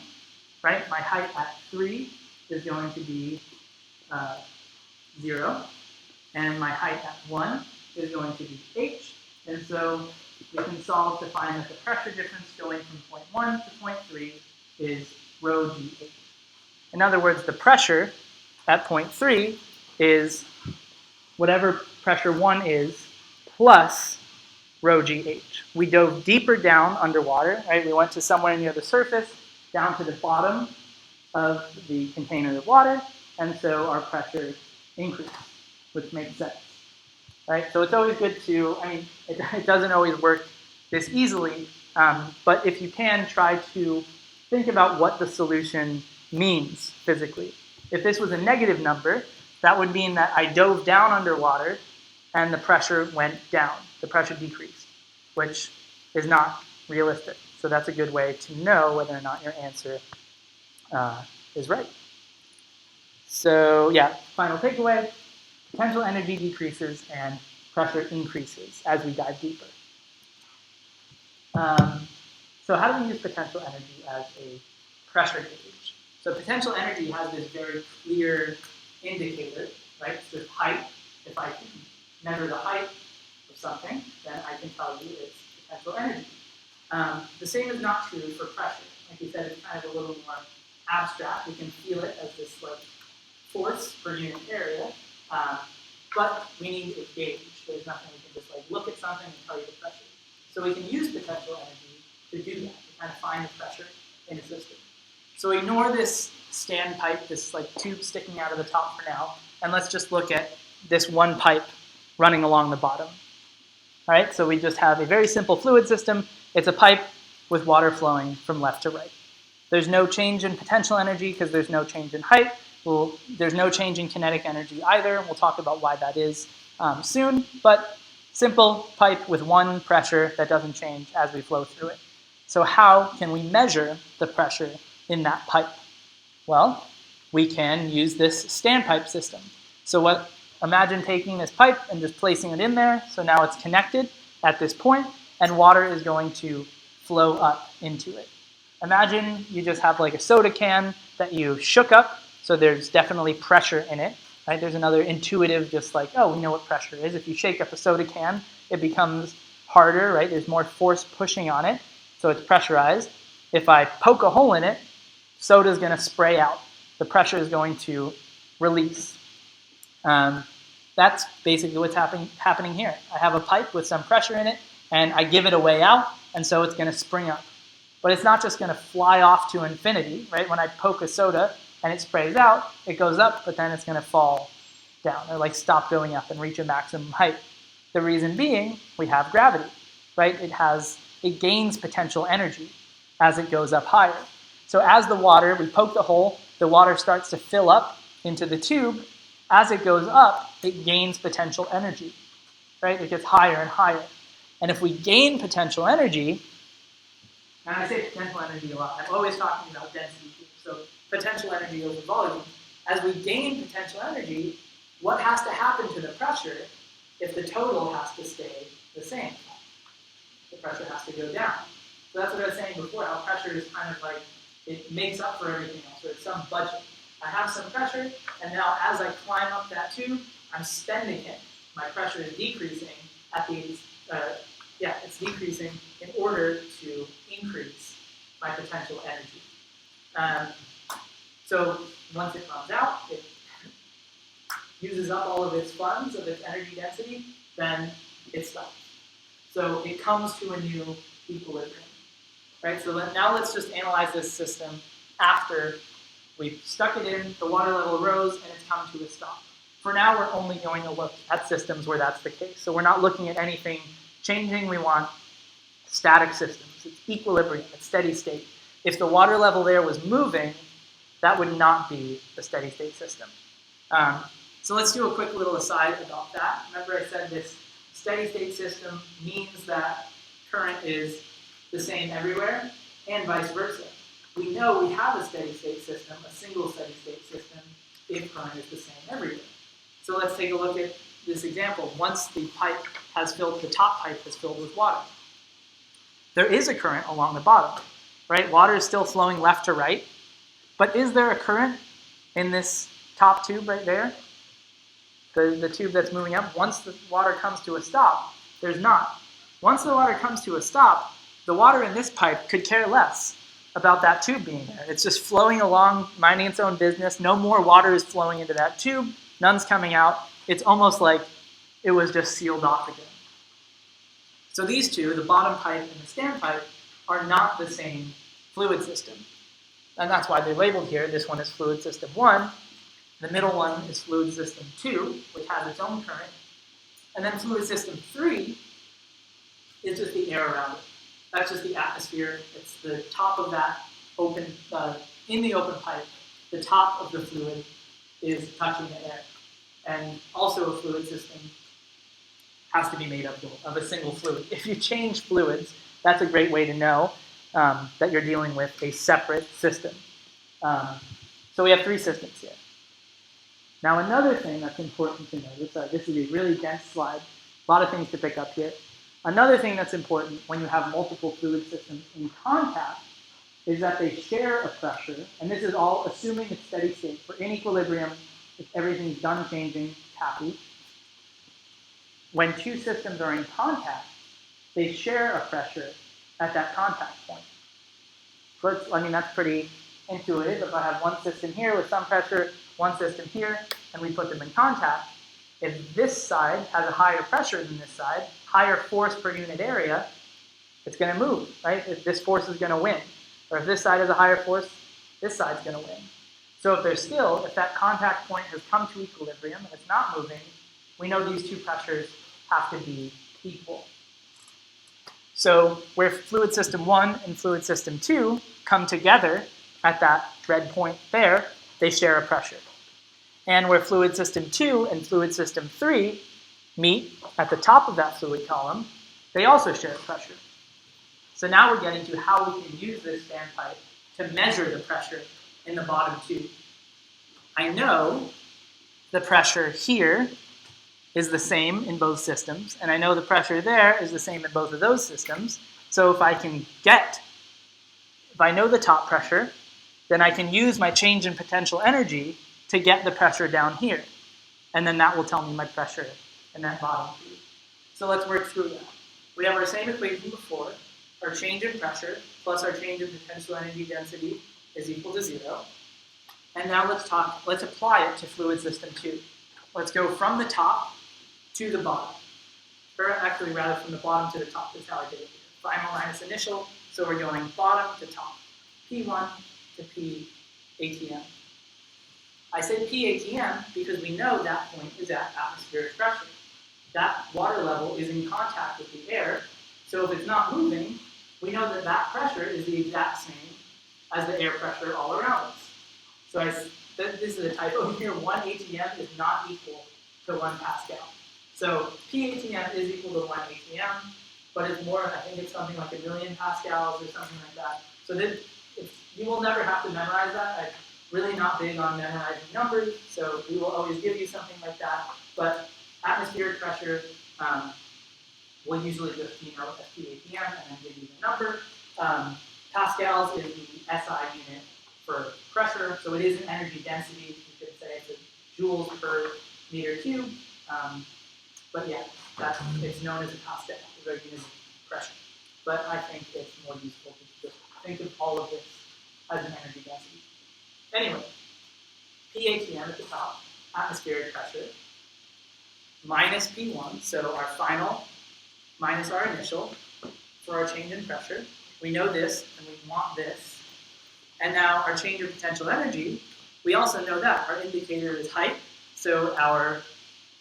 right? My height at 3 is going to be 0, and my height at 1 is going to be h. And so we can solve to find that the pressure difference going from point 1 to point 3 is rho gh. In other words, the pressure at point 3 is whatever pressure 1 is plus rho gh. We dove deeper down underwater, right? We went to somewhere near the surface, down to the bottom of the container of water, and so our pressure increased, which makes sense, right? So it's always good to, it doesn't always work this easily, but if you can, try to think about what the solution means physically. If this was a negative number, that would mean that I dove down underwater and the pressure went down, the pressure decreased, which is not realistic. So that's a good way to know whether or not your answer is right. So yeah, final takeaway, potential energy decreases and pressure increases as we dive deeper. So how do we use potential energy as a pressure gauge? So potential energy has this very clear indicator, right? It's just height. If I can measure the height of something, then I can tell you it's potential energy. The same is not true for pressure. Like you said, it's kind of a little more abstract. We can feel it as this like force per unit area, but we need a gauge. There's nothing we can just like look at something and tell you the pressure. So we can use potential energy to do that, to kind of find the pressure in a system. So ignore this standpipe, this like tube sticking out of the top for now, and let's just look at this one pipe running along the bottom. All right, so we just have a very simple fluid system. It's a pipe with water flowing from left to right. There's no change in potential energy because there's no change in height. There's no change in kinetic energy either. We'll talk about why that is soon, but simple pipe with one pressure that doesn't change as we flow through it. So how can we measure the pressure in that pipe? Well, we can use this standpipe system. So imagine taking this pipe and just placing it in there. So now it's connected at this point, and water is going to flow up into it. Imagine you just have like a soda can that you shook up, so there's definitely pressure in it. Right? There's another intuitive, just like, oh, we know what pressure is. If you shake up a soda can, it becomes harder, right? There's more force pushing on it, so it's pressurized. If I poke a hole in it, soda is going to spray out. The pressure is going to release. That's basically what's happening here. I have a pipe with some pressure in it, and I give it a way out, and so it's going to spring up. But it's not just going to fly off to infinity, right? When I poke a soda and it sprays out, it goes up, but then it's going to fall down, or like stop going up and reach a maximum height. The reason being, we have gravity, right? It gains potential energy as it goes up higher. So as we poke the hole, the water starts to fill up into the tube. As it goes up, it gains potential energy, right? It gets higher and higher. And if we gain potential energy, and I say potential energy a lot, I'm always talking about density here. So potential energy over volume. As we gain potential energy, what has to happen to the pressure if the total has to stay the same? The pressure has to go down. So that's what I was saying before, how pressure is kind of like, it makes up for everything else, or it's some budget. I have some pressure, and now as I climb up that tube, I'm spending it. My pressure is decreasing it's decreasing in order to increase my potential energy. So once it runs out, it uses up all of its funds of its energy density, then it stops. So it comes to a new equilibrium. Right? So now let's just analyze this system after we've stuck it in, the water level rose, and it's come to a stop. For now, we're only going to look at systems where that's the case. So we're not looking at anything changing. We want static systems. It's equilibrium. It's steady state. If the water level there was moving, that would not be the steady state system. So let's do a quick little aside about that. Remember I said this steady state system means that current is the same everywhere, and vice versa. We know we have a steady state system, a single steady state system, if current is the same everywhere. So let's take a look at this example. Once the top pipe has filled with water, there is a current along the bottom, right? Water is still flowing left to right, but is there a current in this top tube right there? the tube that's moving up, once the water comes to a stop, there's not. Once the water comes to a stop, the water in this pipe could care less about that tube being there. It's just flowing along, minding its own business. No more water is flowing into that tube. None's coming out. It's almost like it was just sealed off again. So these two, the bottom pipe and the standpipe, are not the same fluid system. And that's why they're labeled here. This one is fluid system 1. The middle one is fluid system 2, which has its own current. And then fluid system 3 is just the air around it. That's just the atmosphere. It's the top of that open, in the open pipe, the top of the fluid is touching the air. And also a fluid system has to be made up of a single fluid. If you change fluids, that's a great way to know that you're dealing with a separate system. So we have 3 systems here. Now another thing that's important to notice, this is a really dense slide, a lot of things to pick up here. Another thing that's important when you have multiple fluid systems in contact is that they share a pressure, and this is all assuming it's steady state. For in equilibrium, if everything's done changing, happy. When 2 systems are in contact, they share a pressure at that contact point. So that's pretty intuitive. If I have one system here with some pressure, one system here, and we put them in contact, if this side has a higher pressure than this side, higher force per unit area, it's going to move, right? If this force is going to win. Or if this side has a higher force, this side's going to win. So if that contact point has come to equilibrium and it's not moving, we know these 2 pressures have to be equal. So where fluid system 1 and fluid system 2 come together at that red point there, they share a pressure. And where fluid system 2 and fluid system 3 meet at the top of that fluid column, they also share a pressure. So now we're getting to how we can use this standpipe to measure the pressure in the bottom tube. I know the pressure here is the same in both systems, and I know the pressure there is the same in both of those systems. So if I know the top pressure, then I can use my change in potential energy to get the pressure down here. And then that will tell me my pressure in that bottom tube. So let's work through that. We have our same equation before. Our change in pressure plus our change in potential energy density is equal to 0. And now let's apply it to fluid system 2. Let's go from the top to the bottom. Or actually, rather from the bottom to the top. That's how I did it here. Final minus initial. So we're going bottom to top. P1 to P-ATM. I say P-ATM because we know that point is at atmospheric pressure. That water level is in contact with the air. So if it's not moving, we know that that pressure is the exact same as the air pressure all around us. So this is a typo here. 1 ATM is not equal to 1 Pascal. So P-ATM is equal to 1 ATM, but it's more, I think it's something like 1,000,000 pascals or something like that. So you will never have to memorize that. I'm really not big on memorizing numbers, so we will always give you something like that. But atmospheric pressure will usually just P-ATM and then give you the number. Pascals is the SI unit for pressure, so it is an energy density. You could say it's a joules per meter cube. But yeah, it's known as a Pascal, the unit of pressure. But I think it's more useful to just think of all of this as an energy density. Anyway, P-ATM at the top, atmospheric pressure, minus P1, so our final minus our initial for our change in pressure. We know this, and we want this. And now our change in potential energy, we also know that. Our indicator is height, so our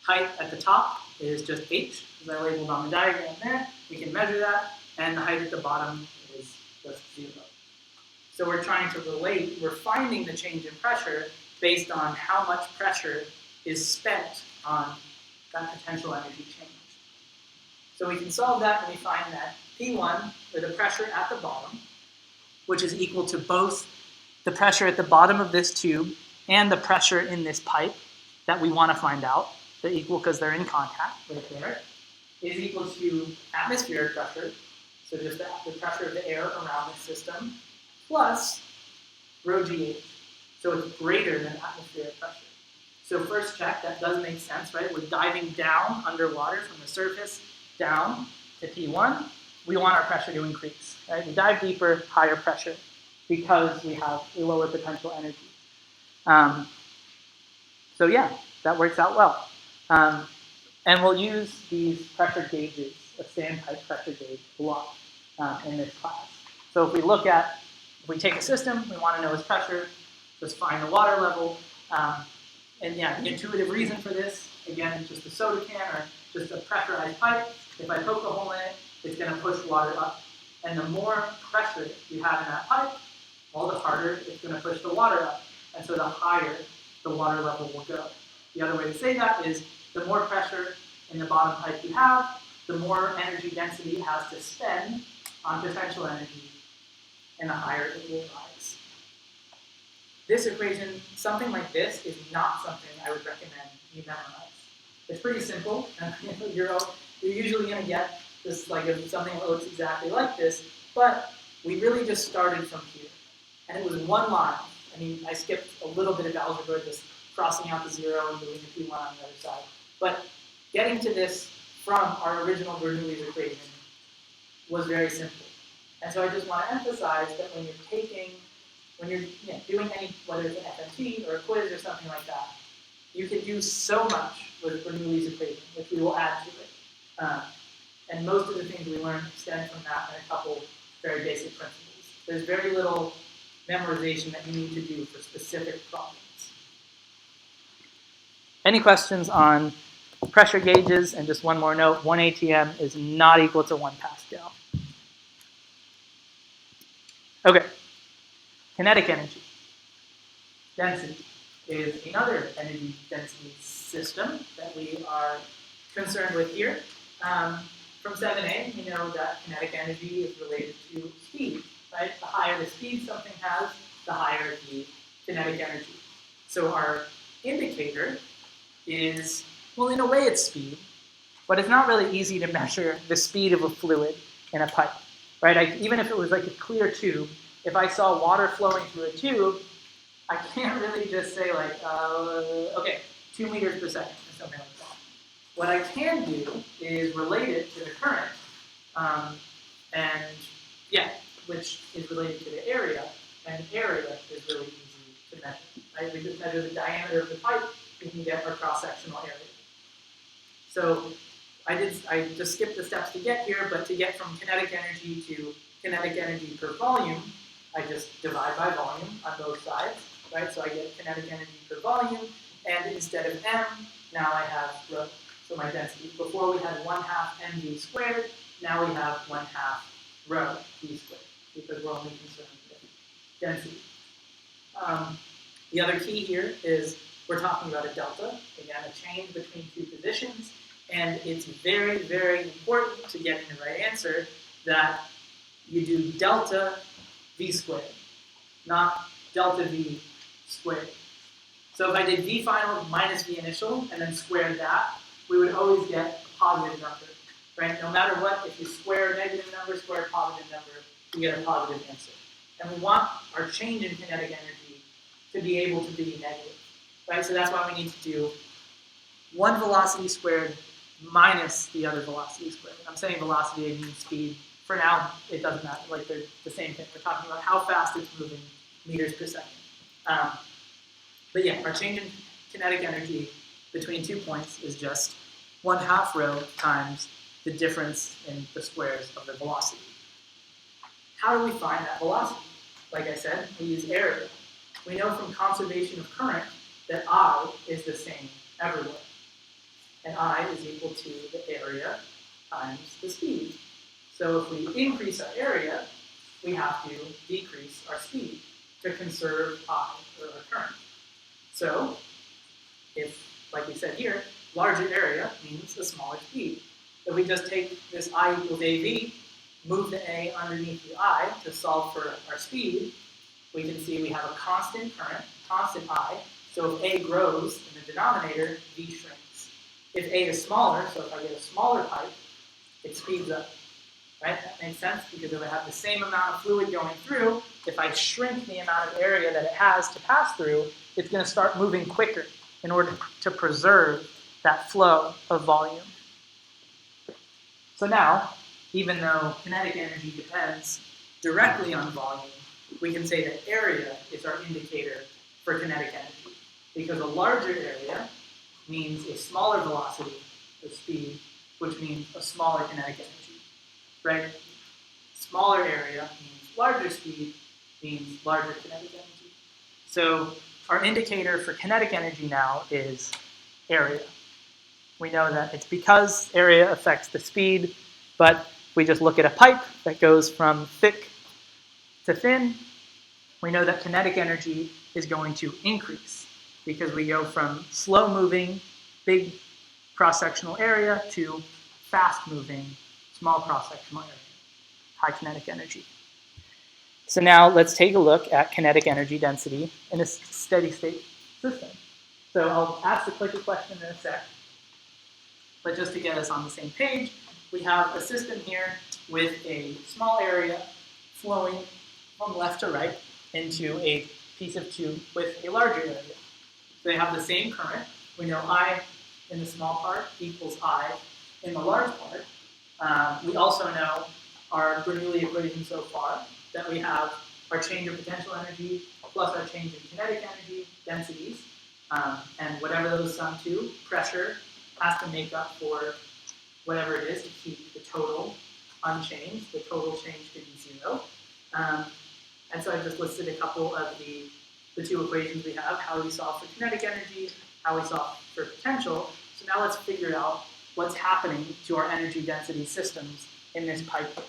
height at the top is just h, as I labeled on the diagram there. We can measure that, and the height at the bottom is just 0. So we're trying to relate, we're finding the change in pressure based on how much pressure is spent on that potential energy change. So we can solve that and we find that P1, or the pressure at the bottom, which is equal to both the pressure at the bottom of this tube and the pressure in this pipe that we want to find out, they're equal because they're in contact right there, is equal to atmospheric pressure, so just the pressure of the air around the system, plus rho GH, so it's greater than atmospheric pressure. So first check, that does make sense, right? We're diving down underwater from the surface down to P1. We want our pressure to increase, right? We dive deeper, higher pressure, because we have a lower potential energy. So yeah, that works out well. And we'll use these pressure gauges, a standpipe pressure gauge, a lot in this class. So if we take a system, we want to know its pressure, just find the water level. And yeah, the intuitive reason for this, again, just a soda can or just a pressurized pipe. If I poke a hole in it, it's going to push water up. And the more pressure you have in that pipe, all the harder it's going to push the water up. And so the higher the water level will go. The other way to say that is the more pressure in the bottom pipe you have, the more energy density it has to spend on potential energy, and the higher it will rise. This equation, something like this, is not something I would recommend you memorize. It's pretty simple, and you're usually going to get this something that looks exactly like this, but we really just started from here. And it was 1 line. I mean, I skipped a little bit of algebra, just crossing out the 0 and moving the P1 on the other side. But getting to this from our original Bernoulli's equation was very simple. And so I just want to emphasize that when you're doing any, whether it's an FMT or a quiz or something like that, you can do so much with Bernoulli's equation, which we will add to it. And most of the things we learn stem from that and a couple very basic principles. There's very little memorization that you need to do for specific problems. Any questions on pressure gauges? And just one more note, 1 atm is not equal to 1 Pascal. Okay, kinetic energy. Density is another energy density system that we are concerned with here. From 7a, we know that kinetic energy is related to speed, right? The higher the speed something has, the higher the kinetic energy. So our indicator is, well, in a way it's speed, but it's not really easy to measure the speed of a fluid in a pipe, right? Even if it was like a clear tube, if I saw water flowing through a tube, I can't really just say okay, 2 meters per second or something like that. What I can do is relate it to the current, which is related to the area, and area is really easy to measure, right? We just measure the diameter of the pipe, we can get our cross-sectional area. So I just skipped the steps to get here, but to get from kinetic energy to kinetic energy per volume, I just divide by volume on both sides, right? So I get kinetic energy per volume, and instead of m, now I have rho. So my density. Before we had 1/2 mv squared, now we have 1/2 rho v squared, because we're only concerned with density. The other key here is we're talking about a delta, again, a change between two positions, and it's very, very important to getting the right answer that you do delta v squared, not delta v squared. So if I did v final minus v initial and then squared that, we would always get a positive number, right? No matter what, if you square a negative number, square a positive number, you get a positive answer. And we want our change in kinetic energy to be able to be negative, right? So that's why we need to do one velocity squared minus the other velocity squared. I'm saying velocity, I mean speed. For now, it doesn't matter. Like, they're the same thing. We're talking about how fast it's moving meters per second. But yeah, our change in kinetic energy between 2 points is just 1/2 rho times the difference in the squares of the velocity. How do we find that velocity? Like I said, we use area. We know from conservation of current that I is the same everywhere. And I is equal to the area times the speed. So if we increase our area, we have to decrease our speed to conserve I, or our current. So if, like we said here, larger area means a smaller speed. If we just take this I equals AV, move the A underneath the I to solve for our speed, we can see we have a constant current, constant I. So if A grows in the denominator, V shrinks. If A is smaller, so if I get a smaller pipe, it speeds up. Right? That makes sense, because if I have the same amount of fluid going through, if I shrink the amount of area that it has to pass through, it's going to start moving quicker. in order to preserve that flow of volume. So now, even though kinetic energy depends directly on volume, we can say that area is our indicator for kinetic energy, because a larger area means a smaller velocity or speed, which means a smaller kinetic energy, right? Smaller area means larger speed, means larger kinetic energy. So our indicator for kinetic energy now is area. We know that it's because area affects the speed, but we just look at a pipe that goes from thick to thin. We know that kinetic energy is going to increase because we go from slow-moving, big cross-sectional area to fast-moving, small cross-sectional area, high kinetic energy. So now let's take a look at kinetic energy density in a steady-state system. So I'll ask the clicker question in a sec, but just to get us on the same page, we have a system here with a small area flowing from left to right into a piece of tube with a larger area. So they have the same current. We know I in the small part equals I in the large part. We also know our Bernoulli equation so far, that we have our change of potential energy plus our change in kinetic energy densities, and whatever those sum to, pressure has to make up for whatever it is to keep the total unchanged. The total change could be 0. And so I've just listed a couple of the two equations we have, how we solve for kinetic energy, how we solve for potential. So now let's figure out what's happening to our energy density systems in this pipe here.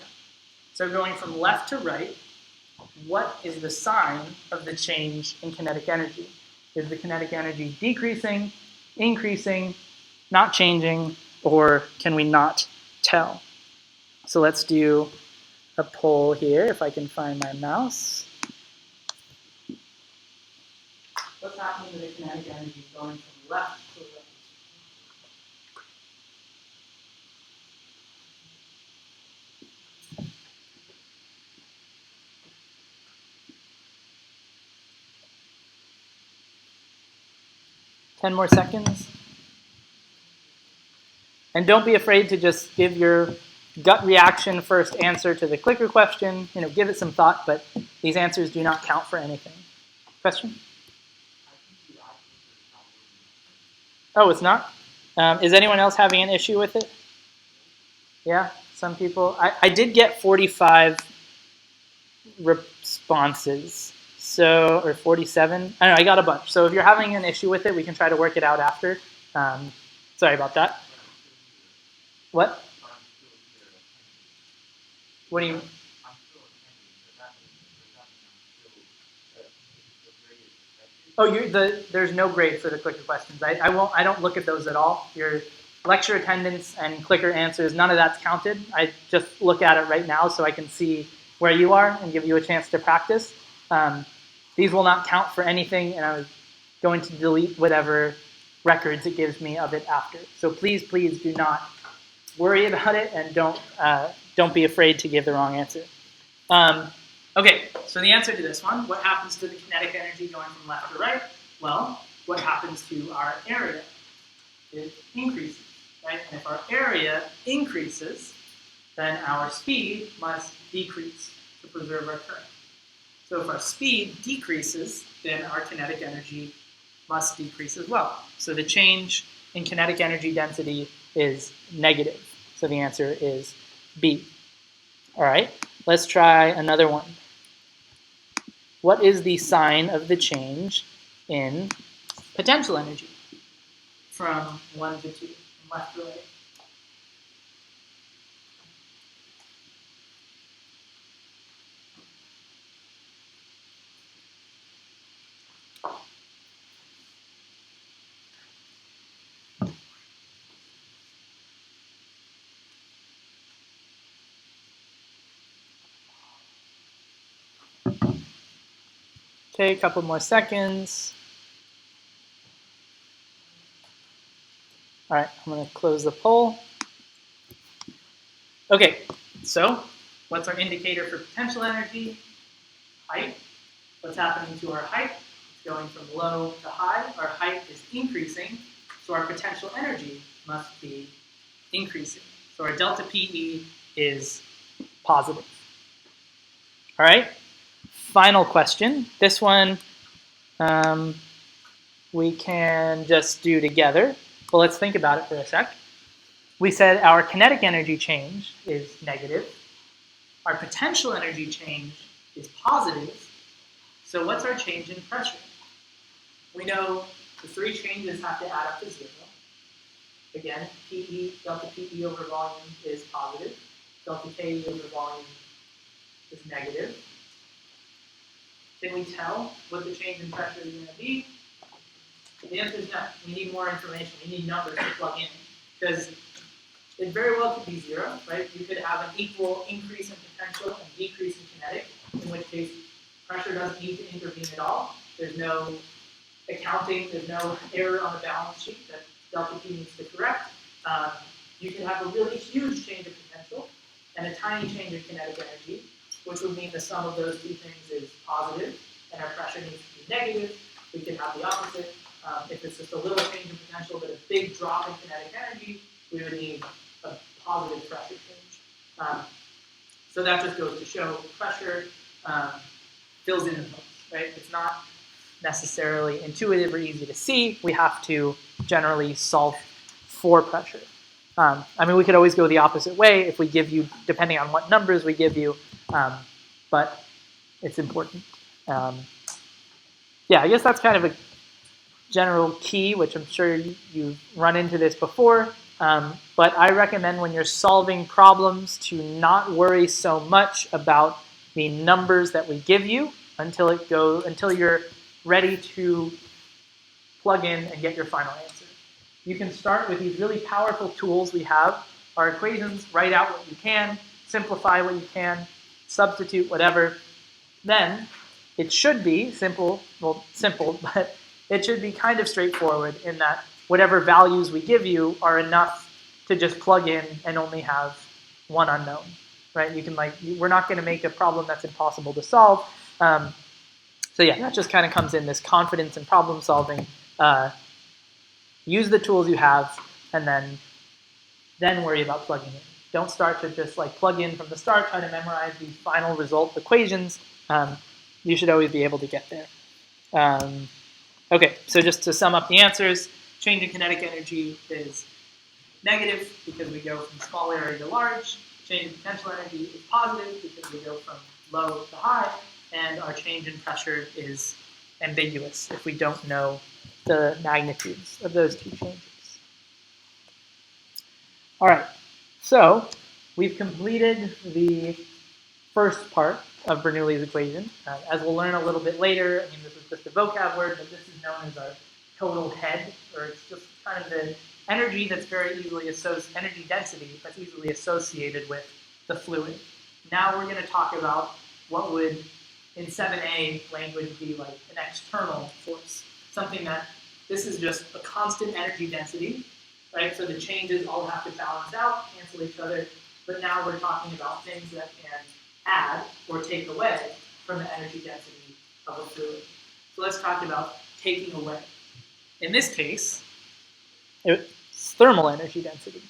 So going from left to right, what is the sign of the change in kinetic energy? Is the kinetic energy decreasing, increasing, not changing, or can we not tell? So let's do a poll here, if I can find my mouse. What's happening to the kinetic energy going from left to right? Ten more seconds. And don't be afraid to just give your gut reaction first answer to the clicker question. Give it some thought, but these answers do not count for anything. Question? Oh, it's not? Is anyone else having an issue with it? Yeah, some people. I did get 45 responses, or 47. I don't know, I got a bunch. So if you're having an issue with it, we can try to work it out after. Sorry about that. What? What do you? Oh, there's no grade for the clicker questions. I don't look at those at all. Your lecture attendance and clicker answers, none of that's counted. I just look at it right now so I can see where you are and give you a chance to practice. These will not count for anything, and I was going to delete whatever records it gives me of it after. So please do not worry about it, and don't be afraid to give the wrong answer. Okay, so the answer to this one, what happens to the kinetic energy going from left to right? Well, what happens to our area? It increases, right? And if our area increases, then our speed must decrease to preserve our current. So if our speed decreases, then our kinetic energy must decrease as well. So the change in kinetic energy density is negative. So the answer is B. All right, let's try another one. What is the sign of the change in potential energy from 1 to 2, from left to right? Okay, a couple more seconds. All right, I'm going to close the poll. Okay, so what's our indicator for potential energy? Height. What's happening to our height? It's going from low to high. Our height is increasing, so our potential energy must be increasing. So our delta PE is positive. All right, final question. This one we can just do together. Well, let's think about it for a sec. We said our kinetic energy change is negative. Our potential energy change is positive. So what's our change in pressure? We know the three changes have to add up to 0. Again, PE, delta PE over volume is positive. Delta KE over volume is negative. Can we tell what the change in pressure is going to be? The answer is no. We need more information. We need numbers to plug in. Because it very well could be 0, right? You could have an equal increase in potential and decrease in kinetic, in which case pressure doesn't need to intervene at all. There's no accounting, there's no error on the balance sheet that delta P needs to correct. You can have a really huge change in potential and a tiny change in kinetic energy, which would mean the sum of those two things is positive, and our pressure needs to be negative. We can have the opposite. If it's just a little change in potential but a big drop in kinetic energy, we would need a positive pressure change. So that just goes to show pressure fills in the blanks, right? It's not necessarily intuitive or easy to see. We have to generally solve for pressure. I mean, we could always go the opposite way if we give you, depending on what numbers we give you, but it's important. Yeah, I guess that's kind of a general key, which I'm sure you've run into this before, but I recommend when you're solving problems to not worry so much about the numbers that we give you until you're ready to plug in and get your final answer. You can start with these really powerful tools we have, our equations, write out what you can, simplify what you can, substitute whatever. Then it should be simple, but it should be kind of straightforward in that whatever values we give you are enough to just plug in and only have one unknown, right? You can we're not going to make a problem that's impossible to solve. So yeah, that just kind of comes in this confidence in problem solving. Use the tools you have, and then worry about plugging in. Don't start to just plug in from the start, try to memorize the final result equations. You should always be able to get there. Okay, so just to sum up the answers, change in kinetic energy is negative because we go from small area to large. Change in potential energy is positive because we go from low to high. And our change in pressure is ambiguous if we don't know the magnitudes of those two changes. All right, so we've completed the first part of Bernoulli's equation. As we'll learn a little bit later, I mean, this is just a vocab word, but this is known as our total head, or it's just kind of the energy that's very easily associated, energy density that's easily associated with the fluid. Now we're going to talk about what would, in 7a language, be like an external force. Something that, this is just a constant energy density, right? So the changes all have to balance out, cancel each other, but now we're talking about things that can add or take away from the energy density of a fluid. So let's talk about taking away. In this case, it's thermal energy density.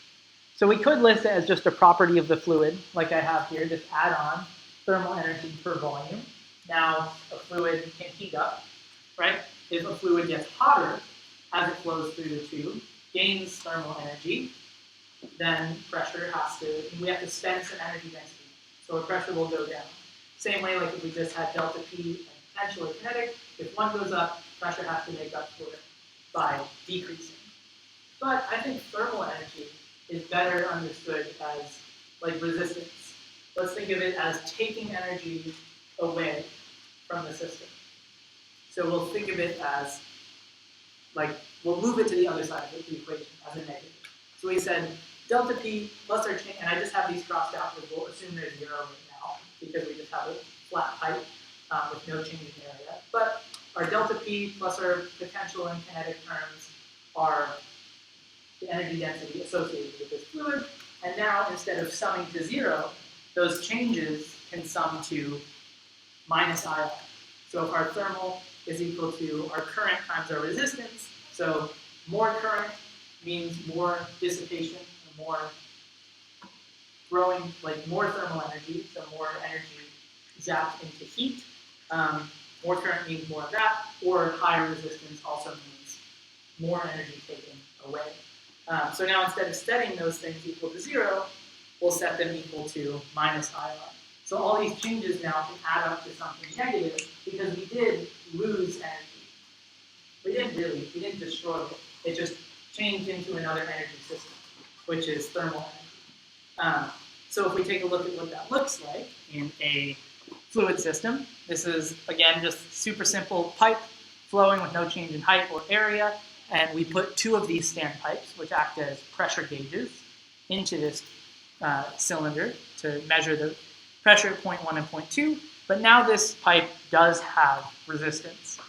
So we could list it as just a property of the fluid, like I have here, just add on thermal energy per volume. Now a fluid can heat up, right? If a fluid gets hotter as it flows through the tube, gains thermal energy, then pressure we have to spend some energy density. So our pressure will go down. Same way, like if we just had delta P and potential or kinetic, if one goes up, pressure has to make up for it by decreasing. But I think thermal energy is better understood as like resistance. Let's think of it as taking energy away from the system. So we'll think of it as we'll move it to the other side of the equation as a negative. So we said delta P plus our change, and I just have these crossed out, but we'll assume they're 0 right now because we just have a flat height with no change in area. But our delta P plus our potential and kinetic terms are the energy density associated with this fluid. And now instead of summing to 0, those changes can sum to minus I. So if our thermal is equal to our current times our resistance. So more current means more dissipation, more throwing, like more thermal energy, so more energy zapped into heat. More current means more of that, or higher resistance also means more energy taken away. So now instead of setting those things equal to 0, we'll set them equal to minus IR. So all these changes now can add up to something negative because we did lose energy. We didn't destroy it. It just changed into another energy system, which is thermal energy. So if we take a look at what that looks like in a fluid system, this is, again, just super simple pipe flowing with no change in height or area, and we put 2 of these standpipes, which act as pressure gauges, into this cylinder to measure the pressure at point 1 and point 2, but now this pipe does have resistance.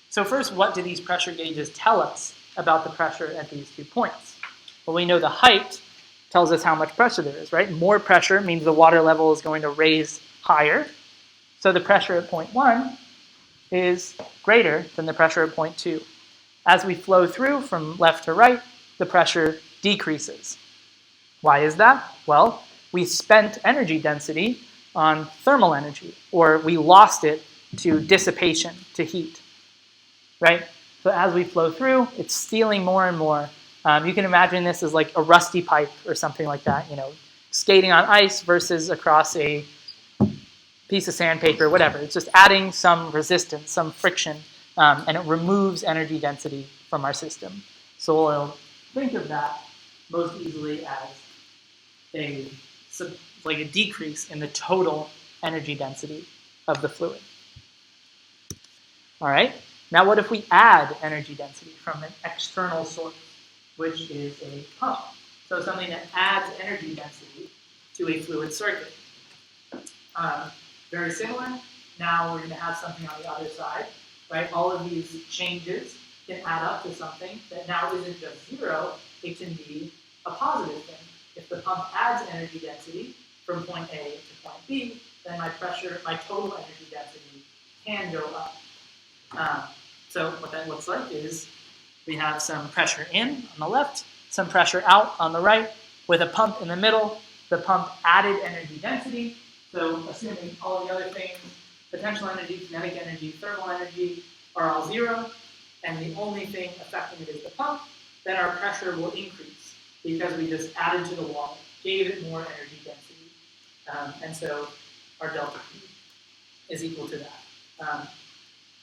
So first, what do these pressure gauges tell us about the pressure at these 2 points? Well, we know the height tells us how much pressure there is, right? More pressure means the water level is going to raise higher. So the pressure at point 1 is greater than the pressure at point 2. As we flow through from left to right, the pressure decreases. Why is that? Well, we spent energy density on thermal energy, or we lost it to dissipation, to heat, right? So as we flow through, it's stealing more and more. You can imagine this as like a rusty pipe or something like that, skating on ice versus across a piece of sandpaper, whatever. It's just adding some resistance, some friction, and it removes energy density from our system. So we'll think of that most easily as a decrease in the total energy density of the fluid. All right, now what if we add energy density from an external source, which is a pump? So something that adds energy density to a fluid circuit. Very similar. Now we're going to have something on the other side, right? All of these changes can add up to something that now isn't just 0, it can be a positive thing. If the pump adds energy density from point A to point B, then my total energy density can go up. So what that looks like is we have some pressure in on the left, some pressure out on the right, with a pump in the middle. The pump added energy density. So assuming all the other things, potential energy, kinetic energy, thermal energy, are all 0, and the only thing affecting it is the pump, then our pressure will increase because we just added to the wall, gave it more energy density. And so our delta P is equal to that.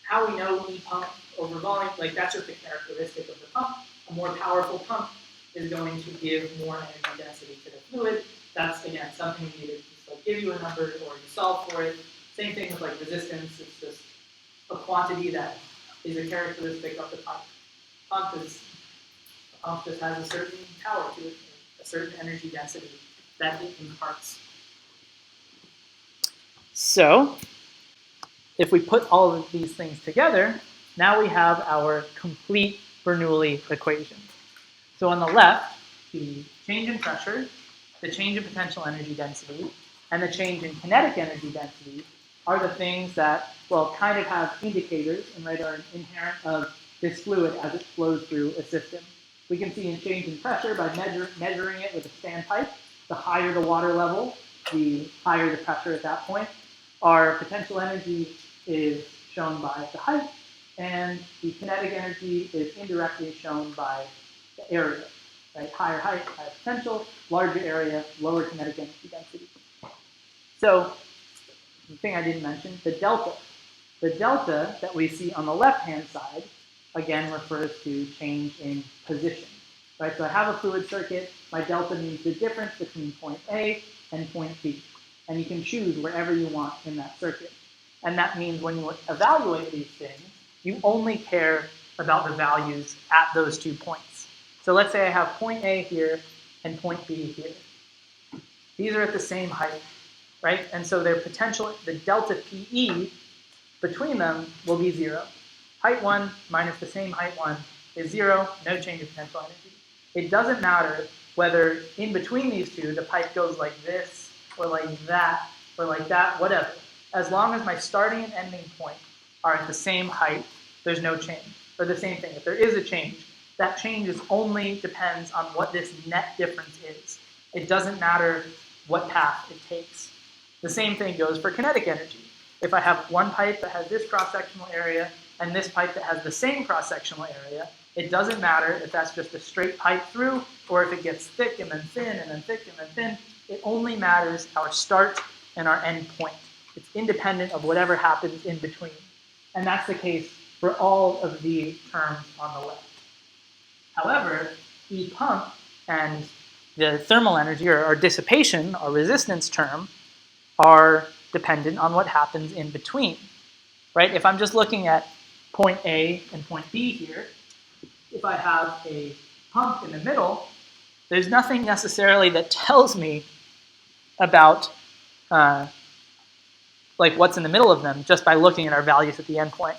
How we know E pump over volume, that's just a characteristic of the pump. A more powerful pump is going to give more energy density to the fluid. That's, again, something we need to just give you a number or you solve for it. Same thing with resistance. It's just a quantity that is a characteristic of the pump. The pump just has a certain power to it, a certain energy density that it imparts. So, if we put all of these things together, now we have our complete Bernoulli equation. So on the left, the change in pressure, the change in potential energy density, and the change in kinetic energy density are the things that, kind of have indicators and are inherent of this fluid as it flows through a system. We can see in change in pressure by measuring it with a standpipe. The higher the water level, the higher the pressure at that point. Our potential energy is shown by the height, and the kinetic energy is indirectly shown by the area. Right? Higher height, higher potential, larger area, lower kinetic energy density. So, the thing I didn't mention, the delta. The delta that we see on the left-hand side, again, refers to change in position. Right? So I have a fluid circuit. My delta means the difference between point A and point B. And you can choose wherever you want in that circuit. And that means when you evaluate these things, you only care about the values at those 2 points. So let's say I have point A here and point B here. These are at the same height, right? And so their potential, the delta PE between them will be 0. Height 1 minus the same height 1 is 0, no change in potential energy. It doesn't matter whether in between these two the pipe goes like this or like that or like that, whatever. As long as my starting and ending point are at the same height, there's no change. Or the same thing, if there is a change, that change only depends on what this net difference is. It doesn't matter what path it takes. The same thing goes for kinetic energy. If I have one pipe that has this cross-sectional area and this pipe that has the same cross-sectional area, it doesn't matter if that's just a straight pipe through or if it gets thick and then thin and then thick and then thin. It only matters our start and our end point. It's independent of whatever happens in between. And that's the case for all of the terms on the left. However, E pump and the thermal energy or dissipation, or resistance term, are dependent on what happens in between, right? If I'm just looking at point A and point B here, if I have a pump in the middle, there's nothing necessarily that tells me about like what's in the middle of them just by looking at our values at the endpoint.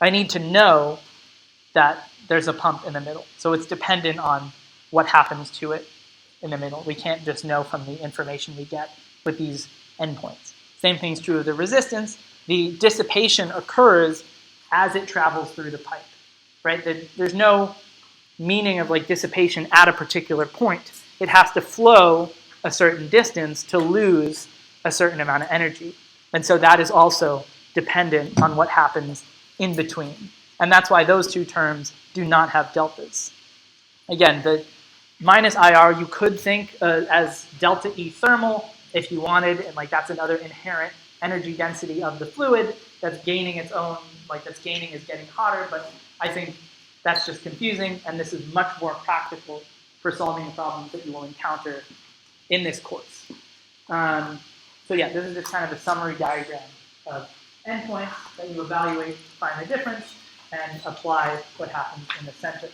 I need to know that there's a pump in the middle. So it's dependent on what happens to it in the middle. We can't just know from the information we get with these endpoints. Same thing's true of the resistance. The dissipation occurs as it travels through the pipe, right? There's no meaning of like dissipation at a particular point. It has to flow a certain distance to lose a certain amount of energy. And so that is also dependent on what happens in between. And that's why those two terms do not have deltas. Again, the minus IR you could think as delta E thermal if you wanted, and like that's another inherent energy density of the fluid that's gaining its own, like that's gaining is getting hotter, but I think that's just confusing, and this is much more practical for solving the problems that you will encounter in this course. So yeah, this is just kind of a summary diagram of endpoints that you evaluate, find the difference, and apply what happens in the center.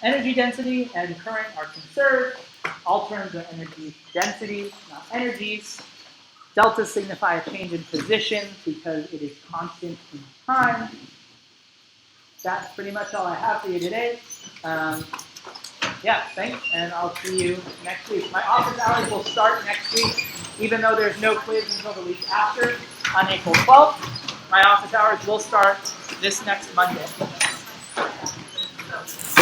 Energy density and current are conserved. All terms are energy density, not energies. Deltas signify a change in position because it is constant in time. That's pretty much all I have for you today. Yeah, thanks, and I'll see you next week. My office hours will start next week, even though there's no quiz until the week after, on April 12th. My office hours will start this next Monday.